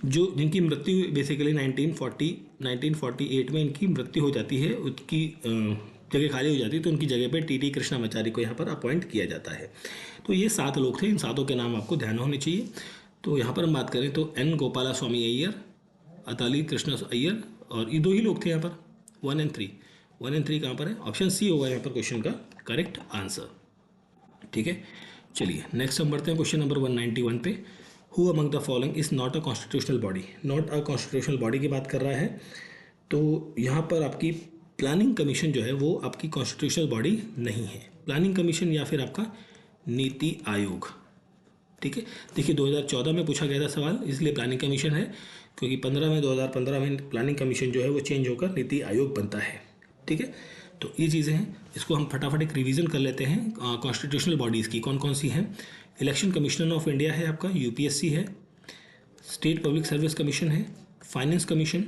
जो जिनकी मृत्यु बेसिकली 1948 में इनकी मृत्यु हो जाती है, उनकी जगह खाली हो जाती है, तो उनकी जगह पे टी कृष्णामाचारी को यहाँ पर अपॉइंट किया जाता है। तो ये 7 लोग थे, इन 7 के नाम आपको ध्यान होने चाहिए। तो यहाँ पर हम बात करें तो एन गोपाला स्वामी अय्यर, अताली कृष्ण अय्यर, और ये 2 ही लोग थे यहाँ पर। 1 एंड 3, 1 एंड 3 कहाँ पर है? ऑप्शन सी होगा यहाँ पर क्वेश्चन का करेक्ट आंसर। ठीक है, चलिए नेक्स्ट हम बढ़ते हैं क्वेश्चन नंबर 191 पे। Who among the following is not a constitutional body? Not a constitutional body की बात कर रहा है। तो यहाँ पर आपकी प्लानिंग कमीशन जो है वो आपकी कॉन्स्टिट्यूशनल बॉडी नहीं है। प्लानिंग कमीशन या फिर आपका नीति आयोग। ठीक है, देखिए 2014 में पूछा गया था सवाल, इसलिए प्लानिंग कमीशन है, क्योंकि 2015 में प्लानिंग कमीशन जो है वो चेंज होकर नीति आयोग बनता है। ठीक है, तो ये चीज़ें हैं, इसको हम फटाफट एक रिवीजन कर लेते हैं। कॉन्स्टिट्यूशनल बॉडीज़ की कौन कौन सी हैं? इलेक्शन कमिश्नर ऑफ इंडिया है आपका, यूपीएससी है, स्टेट पब्लिक सर्विस कमीशन है, फाइनेंस कमीशन,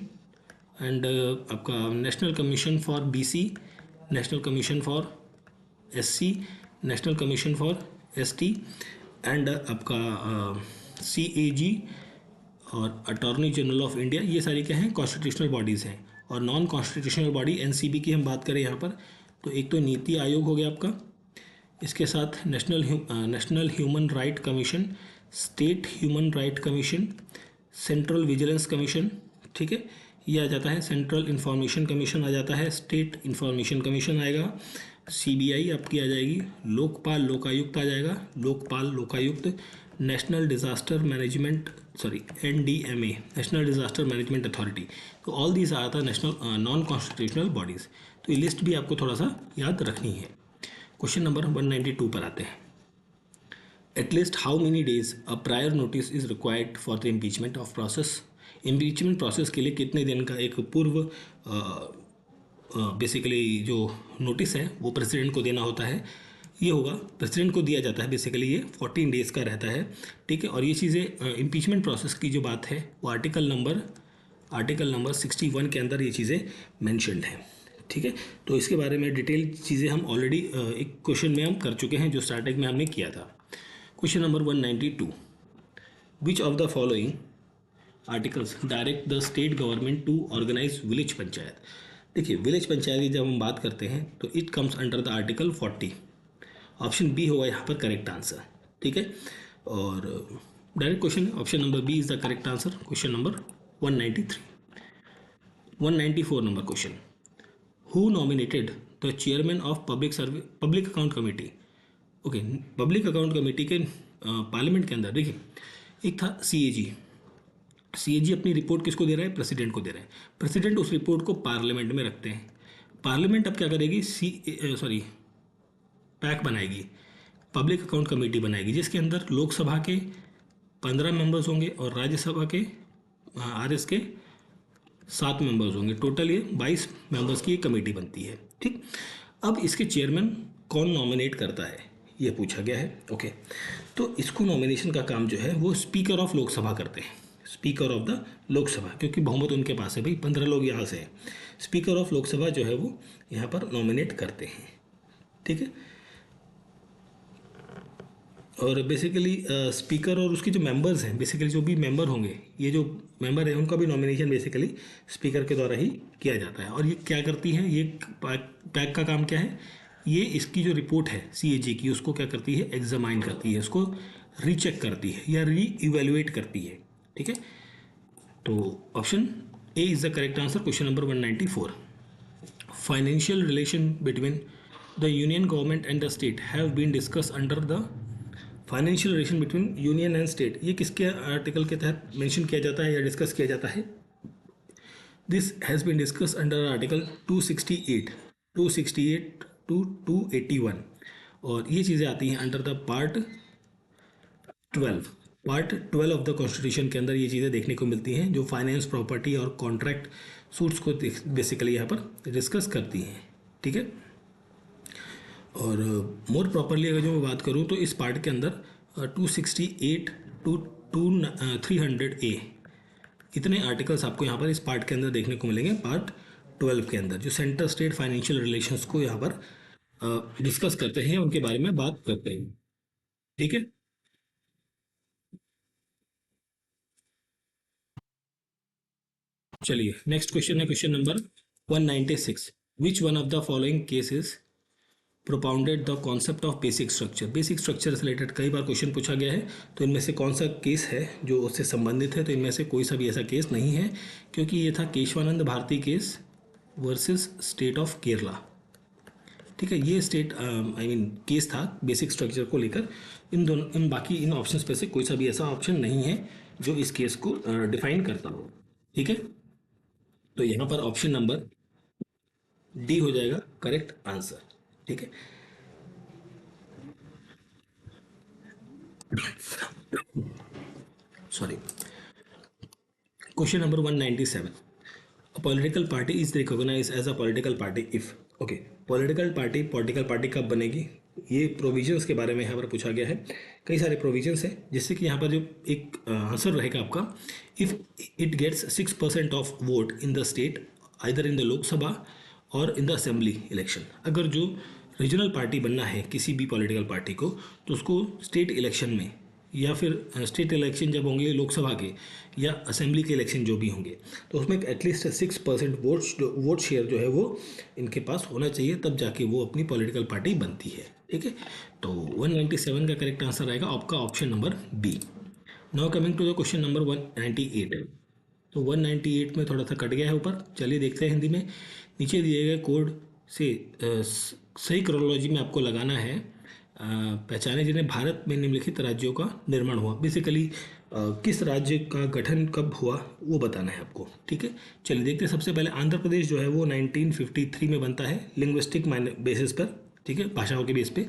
एंड आपका national commission for BC, national commission for SC, national commission for ST, and आपका सीएजी और अटॉर्नी जनरल ऑफ इंडिया। ये सारी क्या हैं? कॉन्स्टिट्यूशनल बॉडीज़ हैं। और नॉन कॉन्स्टिट्यूशनल बॉडी एनसीबी की हम बात करें यहाँ पर, तो एक तो नीति आयोग हो गया आपका, इसके साथ national human right commission, state human right commission, central vigilance commission. ठीक है, ये आ जाता है, सेंट्रल इंफॉर्मेशन कमीशन आ जाता है, स्टेट इंफॉर्मेशन कमीशन आएगा, सीबीआई आपकी आ जाएगी, लोकपाल लोकायुक्त आ जाएगा, Lokpal Lokayukta, national disaster management NDMA, national disaster management authority. तो all these are the national non constitutional bodies. तो ये लिस्ट भी आपको थोड़ा सा याद रखनी है। क्वेश्चन नंबर 192 पर आते हैं। At least how many days a prior notice is required for the impeachment of process? Impeachment process के लिए कितने दिन का एक पूर्व बेसिकली जो नोटिस है वो प्रेसिडेंट को देना होता है? ये होगा, प्रेसिडेंट को दिया जाता है, बेसिकली ये 14 डेज़ का रहता है। ठीक है, और ये चीज़ें इम्पीचमेंट प्रोसेस की जो बात है वो आर्टिकल नंबर 61 के अंदर ये चीज़ें मैंशनड हैं। ठीक है, तो इसके बारे में डिटेल चीज़ें हम ऑलरेडी एक क्वेश्चन में हम कर चुके हैं, जो स्टार्टिंग में हमने किया था। Question number 192, which of the following articles direct the state government to organize village panchayat? देखिए, विलेज पंचायत की जब हम बात करते हैं तो it comes under the article 40। Option B होगा यहाँ पर करेक्ट आंसर। ठीक है, और direct question, option number B is the correct answer. Question number 193। 194 number question, who nominated the chairman of public account committee? Okay, public account committee के parliament के अंदर देखिए, एक था सीएजी। सीएजी अपनी रिपोर्ट किसको दे रहा है? प्रेसिडेंट को दे रहा है। प्रेसिडेंट उस रिपोर्ट को पार्लियामेंट में रखते हैं। पार्लियामेंट अब क्या करेगी? पैक बनाएगी, पब्लिक अकाउंट कमेटी बनाएगी, जिसके अंदर लोकसभा के 15 मेंबर्स होंगे और राज्यसभा के आरएस के 7 मेंबर्स होंगे। टोटल ये 22 मेंबर्स की कमेटी बनती है। ठीक, अब इसके चेयरमैन कौन नॉमिनेट करता है, ये पूछा गया है। ओके, तो इसको नॉमिनेशन का काम जो है वो स्पीकर ऑफ लोकसभा करते हैं, स्पीकर ऑफ द लोकसभा, क्योंकि बहुमत उनके पास है भाई, 15 लोग यहाँ से हैं। स्पीकर ऑफ लोकसभा जो है वो यहाँ पर नॉमिनेट करते हैं। ठीक है, और बेसिकली स्पीकर और उसके जो मेंबर्स हैं, बेसिकली जो भी मेंबर होंगे, ये जो मेंबर है उनका भी नॉमिनेशन बेसिकली स्पीकर के द्वारा ही किया जाता है। और ये क्या करती है, ये पैक का काम क्या है? ये इसकी जो रिपोर्ट है सीएजी की, उसको क्या करती है? एग्जामाइन करती है, उसको रीचेक करती है या री इवेल्युएट करती है। ठीक है, तो option A is the correct answer. Question number 194, financial relation between the union government and the state have been discuss under the financial relation between union and state, ये किसके आर्टिकल के तहत मेंशन किया जाता है या डिस्कस किया जाता है? This has been discuss under article 268 to 281, और ये चीज़ें आती हैं under the part 12 of the constitution के अंदर। ये चीज़ें देखने को मिलती हैं जो फाइनेंस, प्रॉपर्टी और कॉन्ट्रैक्ट सूट्स को बेसिकली यहाँ पर डिस्कस करती हैं। ठीक है, और मोर प्रॉपरली अगर जो मैं बात करूँ तो इस पार्ट के अंदर 268 टू 300A इतने आर्टिकल्स आपको यहाँ पर इस पार्ट के अंदर देखने को मिलेंगे, पार्ट 12 के अंदर, जो सेंटर स्टेट फाइनेंशियल रिलेशंस को यहाँ पर डिस्कस करते हैं, उनके बारे में बात करते हैं। ठीक है, चलिए नेक्स्ट क्वेश्चन है question number 196। Which one of the following cases propounded the concept of basic structure. Basic structure से रिलेटेड कई बार क्वेश्चन पूछा गया है, तो इनमें से कौन सा केस है जो उससे संबंधित है। तो इनमें से कोई सा भी ऐसा केस नहीं है, क्योंकि ये था Kesavananda Bharati case versus state of Kerala. ठीक है, ये स्टेट आई मीन केस था बेसिक स्ट्रक्चर को लेकर। इन बाकी इन ऑप्शंस पे से कोई सा भी ऐसा ऑप्शन नहीं है जो इस केस को डिफाइन करता हो। ठीक है, तो यहाँ पर ऑप्शन नंबर डी हो जाएगा करेक्ट आंसर। ठीक है, sorry. Question number 197। A political party is recognized as a political party if okay political party कब बनेगी, ये प्रोविजंस के बारे में यहाँ पर पूछा गया है। कई सारे प्रोविजंस हैं, जिससे कि यहाँ पर जो एक आंसर रहेगा आपका, if it gets 6% of vote in the state either in the Lok Sabha और इन द असेंबली इलेक्शन। अगर जो रीजनल पार्टी बनना है किसी भी पॉलिटिकल पार्टी को, तो उसको स्टेट इलेक्शन में या फिर स्टेट इलेक्शन जब होंगे लोकसभा के या असेंबली के इलेक्शन जो भी होंगे, तो उसमें एटलीस्ट 6% वोट शेयर जो है वो इनके पास होना चाहिए, तब जाके वो अपनी पॉलिटिकल पार्टी बनती है। ठीक है, तो 197 का करेक्ट आंसर आएगा आपका option number B. Now coming to the question number 198। तो 198 में थोड़ा सा कट गया है ऊपर, चलिए देखते हैं हिंदी में। नीचे दिए गए कोड से सही क्रोनोलॉजी में आपको लगाना है पहचाने जिन्हें भारत में निम्नलिखित राज्यों का निर्माण हुआ। बेसिकली किस राज्य का गठन कब हुआ वो बताना है आपको। ठीक है, चलिए देखते हैं। सबसे पहले आंध्र प्रदेश जो है वो 1953 में बनता है लिंग्विस्टिक बेसिस पर। ठीक है, भाषाओं के बेस पे।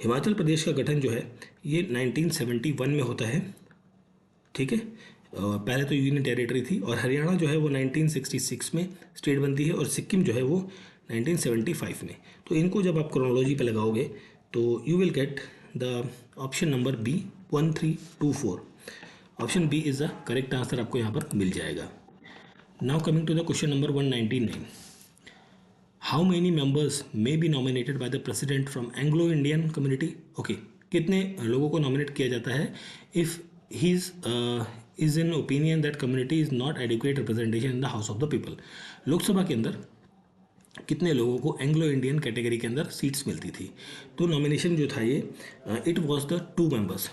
हिमाचल प्रदेश का गठन जो है ये 1971 में होता है। ठीक है, पहले तो यूनियन टेरिटरी थी। और हरियाणा जो है वो 1966 में स्टेट बनती है, और सिक्किम जो है वो 1975 में। तो इनको जब आप क्रोनोलॉजी पे लगाओगे तो you will get the option number B 1324। Option B is the correct answer आपको यहाँ पर मिल जाएगा। Now coming to the question number 199। How many members may be nominated by the president from Anglo Indian community. Okay, कितने लोगों को nominate किया जाता है if he is in opinion that community is not adequate representation in the house of the people. Lok Sabha के अंदर कितने लोगों को एंग्लो इंडियन कैटेगरी के अंदर सीट्स मिलती थी। तो नॉमिनेशन जो था ये इट वाज द 2 मेंबर्स।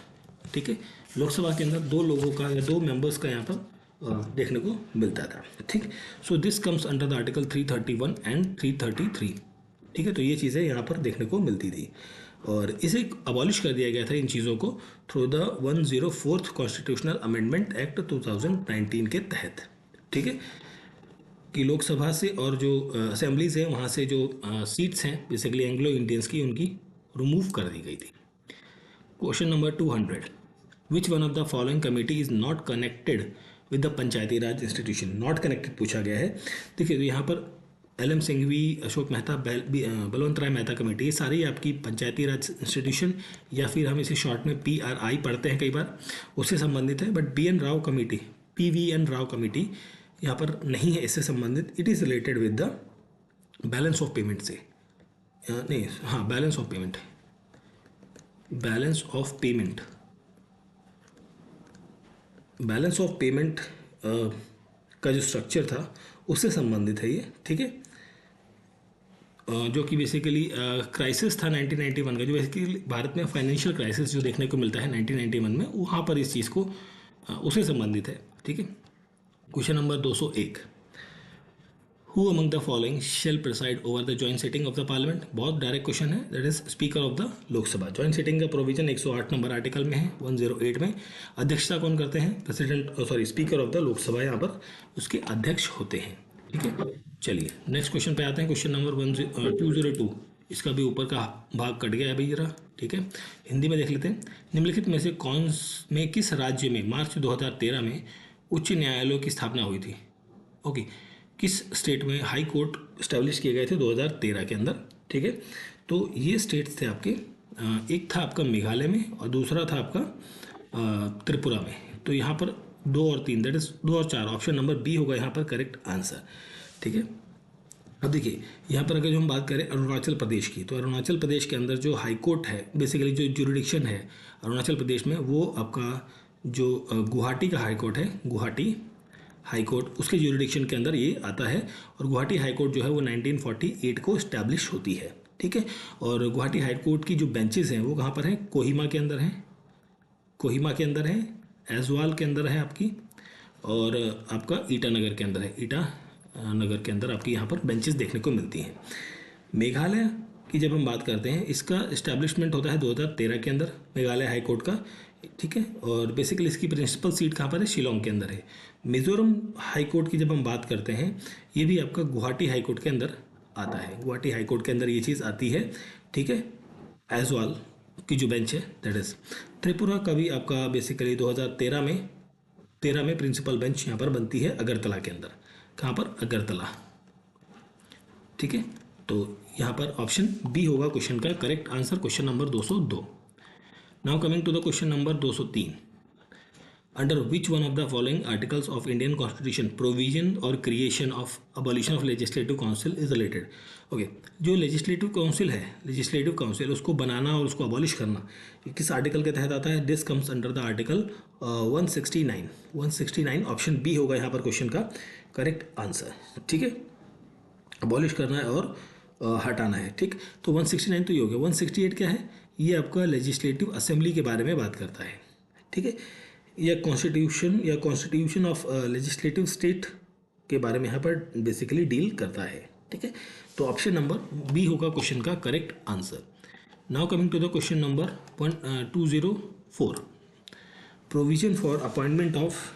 ठीक है, लोकसभा के अंदर 2 लोगों का या 2 मेंबर्स का यहाँ पर देखने को मिलता था। ठीक, so this comes under the article 331 and 333। ठीक है, तो ये चीज़ें यहाँ पर देखने को मिलती थी, और इसे अबॉलिश कर दिया गया था इन चीज़ों को through the 104th constitutional amendment act 2019 के तहत। ठीक है, कि लोकसभा से और जो असेंबलीज हैं वहाँ से जो सीट्स हैं बेसिकली एंग्लो इंडियंस की, उनकी रिमूव कर दी गई थी। Question number 200। Which one of the following committee is not connected with the Panchayati Raj institution. Not connected पूछा गया है। देखिए, तो यहाँ पर LM सिंघवी, अशोक मेहता, बलवंत राय मेहता कमेटी, ये सारी आपकी पंचायती राज इंस्टीट्यूशन या फिर हम इसे शॉर्ट में PRI पढ़ते हैं कई बार, उससे संबंधित है। But BN Rao committee, PVN Rao committee यहाँ पर नहीं है इससे संबंधित। It is related with the balance of payment से, नहीं, हाँ, बैलेंस ऑफ पेमेंट का जो स्ट्रक्चर था उससे संबंधित है ये। ठीक है, जो कि बेसिकली क्राइसिस था 1991 का, जो बेसिकली भारत में फाइनेंशियल क्राइसिस जो देखने को मिलता है 1991 में, वहाँ पर इस चीज़ को उससे संबंधित है। ठीक है, question number 201। Who among the following shall preside over the joint sitting of the parliament. बहुत डायरेक्ट क्वेश्चन है, that is speaker of the Lok Sabha. Joint sitting का प्रोविजन 108 नंबर आर्टिकल में है, 108 में। अध्यक्षता कौन करते हैं? स्पीकर ऑफ द लोकसभा यहाँ पर उसके अध्यक्ष होते हैं। ठीक है, चलिए नेक्स्ट क्वेश्चन पे आते हैं। Question number 202। इसका भी ऊपर का भाग कट गया है अभी जरा। ठीक है, हिंदी में देख लेते हैं। निम्नलिखित में से किस राज्य में मार्च 2013 में उच्च न्यायालयों की स्थापना हुई थी? ओके, किस स्टेट में हाई कोर्ट इस्टेब्लिश किए गए थे 2013 के अंदर? ठीक है, तो ये स्टेट्स थे आपके, एक था आपका मेघालय में और दूसरा था आपका त्रिपुरा में। तो यहाँ पर 2 और 3, दैट इज 2 और 4, ऑप्शन नंबर बी होगा यहाँ पर करेक्ट आंसर। ठीक है, अब देखिए यहाँ पर अगर जो हम बात करें अरुणाचल प्रदेश की, तो अरुणाचल प्रदेश के अंदर जो हाई कोर्ट है, बेसिकली जो जुरिडिक्शन है अरुणाचल प्रदेश में, वो आपका जो गुवाहाटी का हाई कोर्ट है, गुवाहाटी हाई कोर्ट, उसके ज्यूरिडिक्शन के अंदर ये आता है। और गुवाहाटी हाई कोर्ट जो है वो 1948 को इस्टेब्लिश होती है, ठीक है। और गुवाहाटी हाई कोर्ट की जो बेंचेस हैं वो कहाँ पर हैं, कोहिमा के अंदर हैं, कोहिमा के अंदर है, ऐजवाल के अंदर है आपकी, और आपका ईटानगर के अंदर है, ईटानगर के अंदर आपकी यहाँ पर बेंचेस देखने को मिलती हैं। मेघालय की जब हम बात करते हैं, इसका इस्टेब्लिशमेंट होता है 2013 के अंदर, मेघालय हाई कोर्ट का, ठीक है। और बेसिकली इसकी प्रिंसिपल सीट कहाँ पर है, शिलोंग के अंदर है। मिजोरम हाई कोर्ट की जब हम बात करते हैं, ये भी आपका गुवाहाटी हाई कोर्ट के अंदर आता है, गुवाहाटी हाई कोर्ट के अंदर ये चीज़ आती है, ठीक है। ऐजवाल की जो बेंच है दैट इज़। त्रिपुरा का भी आपका बेसिकली 2013 में प्रिंसिपल बेंच यहाँ पर बनती है अगरतला के अंदर। कहाँ पर, अगरतला, ठीक है। तो यहाँ पर ऑप्शन बी होगा क्वेश्चन का correct answer, question number 202। Now coming to the question number 203। Under which one of the following articles of Indian constitution provision और creation of abolition of legislative council is related. Okay, जो legislative council है, legislative council उसको बनाना और उसको abolish करना किस article के तहत आता है, this comes under the article 169। Option B होगा यहाँ पर क्वेश्चन का करेक्ट आंसर, ठीक है। अबॉलिश करना है और हटाना है, ठीक। तो 169 तो ये हो गया। 168 क्या है, ये आपका लेजिस्लेटिव असेंबली के बारे में बात करता है, ठीक है। या कॉन्स्टिट्यूशन ऑफ लेजिस्लेटिव स्टेट के बारे में यहाँ पर बेसिकली डील करता है, ठीक है। तो ऑप्शन नंबर बी होगा क्वेश्चन का correct answer. Now coming to the question number 204। Provision for appointment of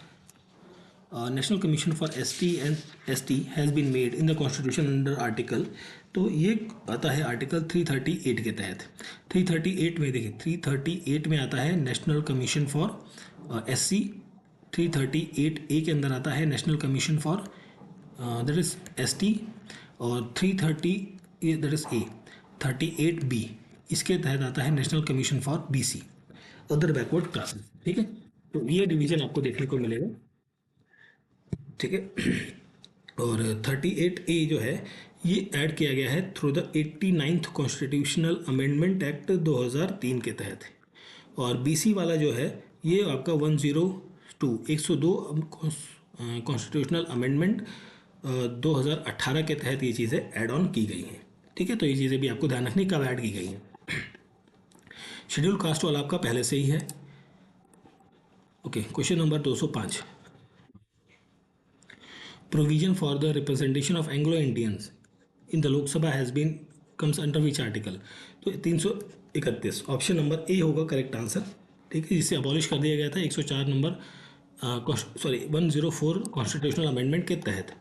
national commission for ST and ST has been made in the constitution under article. तो ये आता है आर्टिकल 338 के तहत। 338 में देखिए, 338 में आता है national commission for SC। 338A के अंदर आता है national commission for that is ST। और 330 दैट इज A। 38B इसके तहत आता है national commission for BC, other backward classes, ठीक है। तो ये डिवीजन आपको देखने को मिलेगा, ठीक है। और 38A जो है ये ऐड किया गया है through the 89th constitutional amendment act 2003 के तहत। और BC वाला जो है ये आपका 102 कॉन्स्टिट्यूशनल अमेंडमेंट 2018 के तहत ये चीज़ें ऐड ऑन की गई हैं, ठीक है। तो ये चीज़ें भी आपको ध्यान रखनी कब ऐड की गई हैं। शेड्यूल कास्ट वाला आपका पहले से ही है, okay. Question number 205। Provision for the representation of Anglo-Indians in the Lok Sabha has been comes under which article? तो 331 ऑप्शन नंबर ए होगा करेक्ट आंसर, ठीक है। जिसे अबॉलिश कर दिया गया था 104 नंबर 104 कॉन्स्टिट्यूशनल अमेंडमेंट के तहत।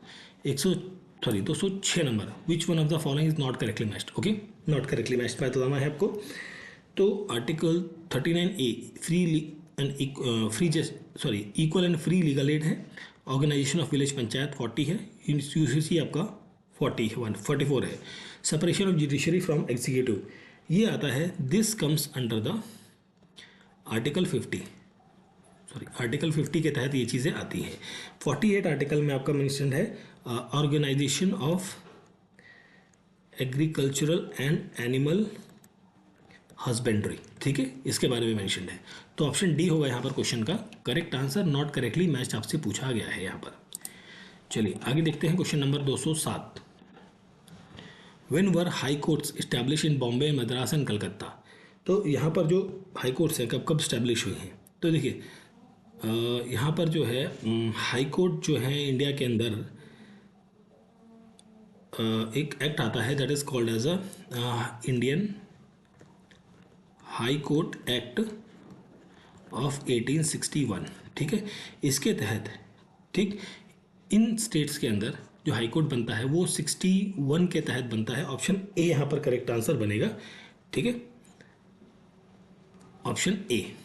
206 number which one of the following is not correctly matched. Okay, not correctly matched मैं बताना है आपको। तो article 39A equal and free legal aid है। ऑर्गेनाइजेशन ऑफ विलेज पंचायत 40 है। यूसीसी आपका 44 है। Separation of judiciary from executive ये आता है, this comes under the article 50 के तहत ये चीज़ें आती हैं। 48 आर्टिकल में आपका मेंशन है organisation of agricultural and animal husbandry, ठीक है, इसके बारे में मेंशन है। तो ऑप्शन डी होगा यहाँ पर क्वेश्चन का correct answer, not correctly matched आपसे पूछा गया है यहाँ पर। चलिए आगे देखते हैं question number 207। When were high courts establish in Bombay, Madras and Calcutta. तो यहाँ पर जो हाई कोर्ट्स हैं कब कब इस्टेब्लिश हुई हैं, तो देखिए यहाँ पर जो है हाई कोर्ट जो है इंडिया के अंदर एक एक्ट आता है that is called as a Indian high court act of 1861, ठीक है। इसके तहत, ठीक, इन स्टेट्स के अंदर जो हाई कोर्ट बनता है वो 61 के तहत बनता है। ऑप्शन ए यहाँ पर करेक्ट आंसर बनेगा, ठीक है। ऑप्शन ए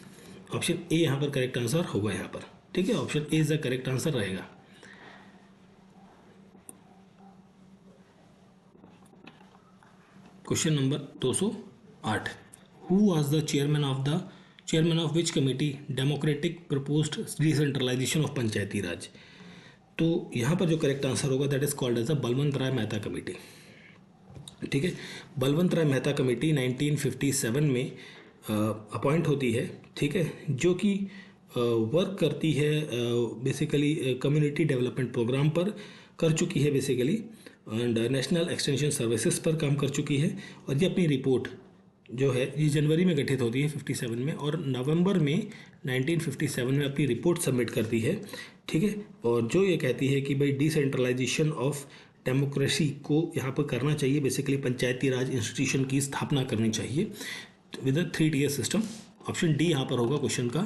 यहाँ पर करेक्ट आंसर होगा यहाँ पर, ठीक है। Option A is the correct answer रहेगा। Question number 208। Who was the chairman of which committee democratic proposed decentralization of panchayati raj. तो यहाँ पर जो करेक्ट आंसर होगा that is called as a Balwant Rai Mehta committee, ठीक है। बलवंत राय मेहता कमेटी 1957 में अपॉइंट होती है, ठीक है, जो कि वर्क करती है बेसिकली कम्युनिटी डेवलपमेंट प्रोग्राम पर कर चुकी है basically, and national extension services पर काम कर चुकी है। और ये अपनी रिपोर्ट जो है ये जनवरी में गठित होती है 57 में, और नवंबर में 1957 में अपनी रिपोर्ट सबमिट करती है। ठीक है, और जो ये कहती है कि भाई डिसेंट्रलाइजेशन ऑफ डेमोक्रेसी को यहाँ पर करना चाहिए, बेसिकली पंचायती राज इंस्टीट्यूशन की स्थापना करनी चाहिए with a 3 tier system. Option D यहाँ पर होगा क्वेश्चन का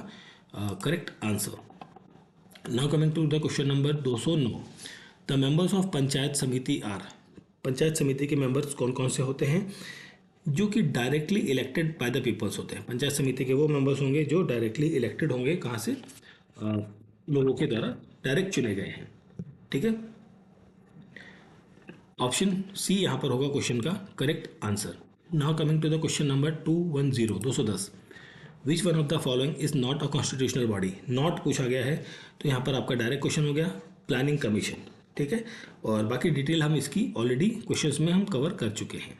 correct answer. Now coming to the question number 209, the members of panchayat samiti are. Panchayat समिति के मेंबर्स कौन कौन से होते हैं? जो कि directly elected by the peoples होते हैं। पंचायत समिति के वो मेंबर्स होंगे जो डायरेक्टली इलेक्टेड होंगे, कहाँ से? लोगों के द्वारा डायरेक्ट चुने गए हैं। ठीक है, ऑप्शन सी यहाँ पर होगा क्वेश्चन का correct answer. Now coming to the question number 210, which one of the following is not a constitutional body. Not पूछा गया है तो यहाँ पर आपका डायरेक्ट क्वेश्चन हो गया प्लानिंग कमीशन। ठीक है, और बाकी डिटेल हम इसकी ऑलरेडी क्वेश्चंस में हम कवर कर चुके हैं।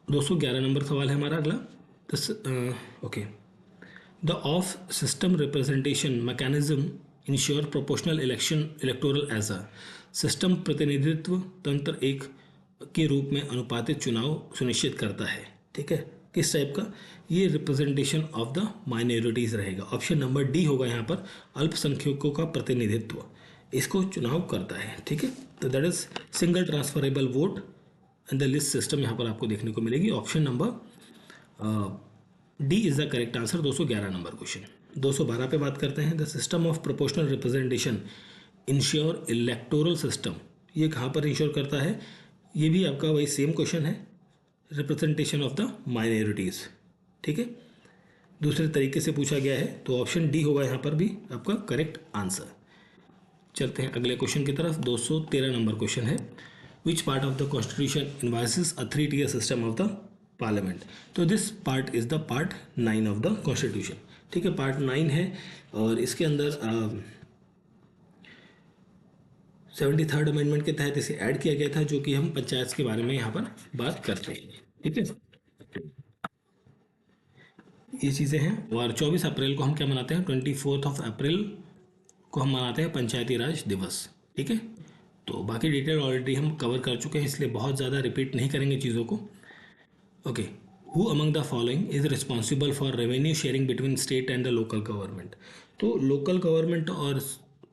211 नंबर सवाल है हमारा अगला। Okay, the of system representation mechanism ensure proportional election electoral as a. System प्रतिनिधित्व तंत्र एक के रूप में अनुपातित चुनाव सुनिश्चित करता है। ठीक है, किस टाइप का? ये रिप्रेजेंटेशन ऑफ द माइनॉरिटीज़ रहेगा। ऑप्शन नंबर डी होगा यहाँ पर, अल्पसंख्यकों का प्रतिनिधित्व इसको चुनाव करता है। ठीक है, तो that is single transferable vote and the list system यहाँ पर आपको देखने को मिलेगी। Option number D is the correct answer. 211 number question. 212 पे बात करते हैं, the system of proportional representation ensure electoral system. ये कहाँ पर इंश्योर करता है? ये भी आपका वही सेम क्वेश्चन है, रिप्रेजेंटेशन ऑफ द माइनॉरिटीज़। ठीक है, दूसरे तरीके से पूछा गया है तो ऑप्शन डी होगा यहाँ पर भी आपका करेक्ट आंसर। चलते हैं अगले क्वेश्चन की तरफ। 213 नंबर क्वेश्चन है, which part of the constitution envisages a 3 tier system of the parliament. तो this part is the part 9 of the constitution. ठीक है, पार्ट 9 है और इसके अंदर 73rd अमेंडमेंट के तहत इसे ऐड किया गया था, जो कि हम पंचायत के बारे में यहाँ पर बात करते हैं। ठीक है, ये चीज़ें हैं। और 24 अप्रैल को हम क्या मनाते हैं? 24 अप्रैल को हम मनाते हैं पंचायती राज दिवस। ठीक है, तो बाकी डिटेल ऑलरेडी हम कवर कर चुके हैं, इसलिए बहुत ज़्यादा रिपीट नहीं करेंगे चीज़ों को। Okay, who among the following is responsible for revenue sharing between state and the local government. तो लोकल गवर्नमेंट और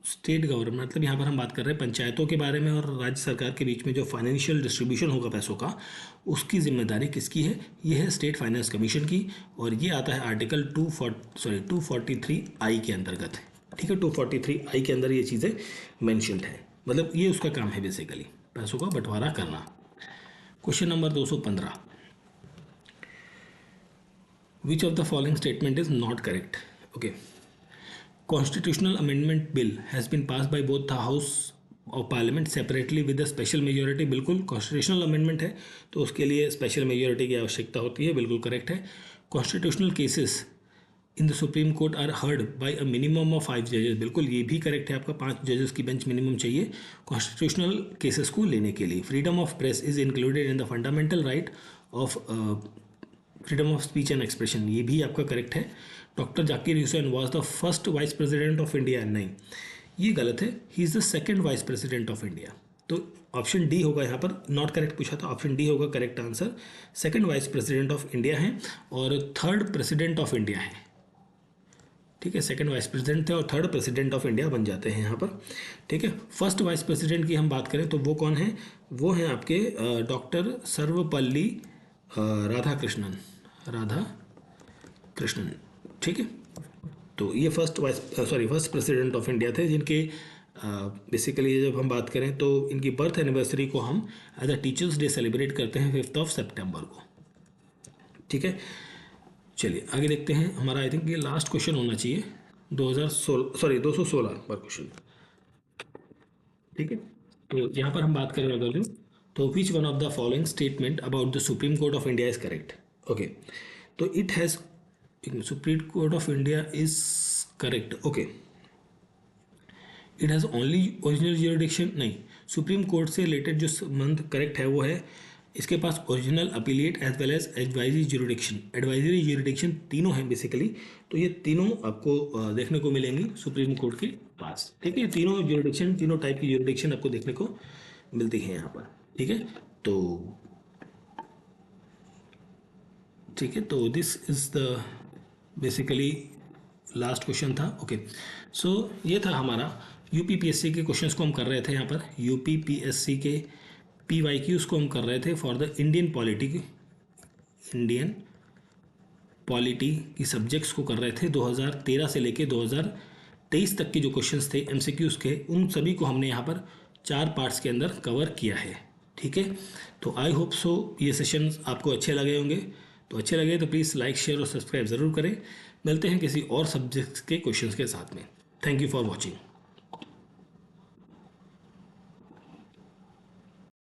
स्टेट गवर्नमेंट, मतलब यहाँ पर हम बात कर रहे हैं पंचायतों के बारे में, और राज्य सरकार के बीच में जो फाइनेंशियल डिस्ट्रीब्यूशन होगा पैसों का, उसकी जिम्मेदारी किसकी है? ये है स्टेट फाइनेंस कमीशन की, और ये आता है आर्टिकल 243I के अंतर्गत। ठीक है, 243I के अंदर ये चीज़ें मैंशनड है, मतलब ये उसका काम है बेसिकली पैसों का बंटवारा करना। Question number 215, which of the following statement is not correct? Okay, Constitutional Amendment Bill has been passed by both the House of Parliament separately with a special majority। बिल्कुल कॉन्स्टिट्यूशनल अमेंडमेंट है तो उसके लिए special majority की आवश्यकता होती है, बिल्कुल करेक्ट है। Constitutional cases in the supreme court are heard by a minimum of 5 जजेस। बिल्कुल ये भी करेक्ट है, आपका 5 जजेस की बेंच मिनिमम चाहिए कॉन्स्टिट्यूशनल केसेस को लेने के लिए। Freedom of press is included in the fundamental right of freedom of speech and expression, ये भी आपका करेक्ट है। Doctor Zakir Hussain was the first vice president of India. नहीं, ये गलत है, he is the second vice president of India. तो option D होगा यहाँ पर, नॉट करेक्ट पूछा था, ऑप्शन डी होगा correct answer. Second vice president of India है और थर्ड प्रेसिडेंट ऑफ इंडिया है। ठीक है, सेकेंड वाइस प्रेसिडेंट थे और थर्ड प्रेसिडेंट ऑफ इंडिया बन जाते हैं यहाँ पर। ठीक है, फर्स्ट वाइस प्रेसिडेंट की हम बात करें तो वो कौन है? वो हैं आपके डॉक्टर सर्वपल्ली राधाकृष्णन। ठीक है, तो ये फर्स्ट प्रेसिडेंट ऑफ इंडिया थे, जिनके बेसिकली जब हम बात करें तो इनकी बर्थ एनिवर्सरी को हम as a teachers day celebrate करते हैं 5 सितंबर को। ठीक है, चलिए आगे देखते हैं। हमारा आई थिंक ये लास्ट क्वेश्चन होना चाहिए, 216 पर क्वेश्चन। ठीक है, तो यहाँ पर हम बात करें अगर तो which one of the following statement about the supreme Court of India is correct? Okay, तो it has Supreme Court of India is correct. Okay, it has only original jurisdiction. नहीं, सुप्रीम कोर्ट से related जो संबंध correct है वो है इसके पास original, appellate as well as advisory jurisdiction. Advisory jurisdiction तीनों हैं बेसिकली, तो ये तीनों आपको देखने को मिलेंगी सुप्रीम कोर्ट के पास। ठीक है, तीनों ज्यूरिडिक्शन, तीनों टाइप की ज्यूरिडिक्शन आपको देखने को मिलती है यहाँ पर। ठीक है, तो this is the basically last question था। ओके, सो ये था हमारा यूपीपीएससी के क्वेश्चंस को हम कर रहे थे यहाँ पर। यूपीपीएससी के PYQs को हम कर रहे थे फॉर द इंडियन पॉलिटी की सब्जेक्ट्स को कर रहे थे। 2013 से लेके 2023 तक के जो क्वेश्चंस थे MCQs के, उन सभी को हमने यहाँ पर 4 पार्ट्स के अंदर कवर किया है। ठीक है, तो आई होप सो ये सेशन आपको अच्छे लगे होंगे। तो अच्छे लगे तो प्लीज़ लाइक, शेयर और सब्सक्राइब ज़रूर करें। मिलते हैं किसी और सब्जेक्ट्स के क्वेश्चंस के साथ में। Thank you for watching.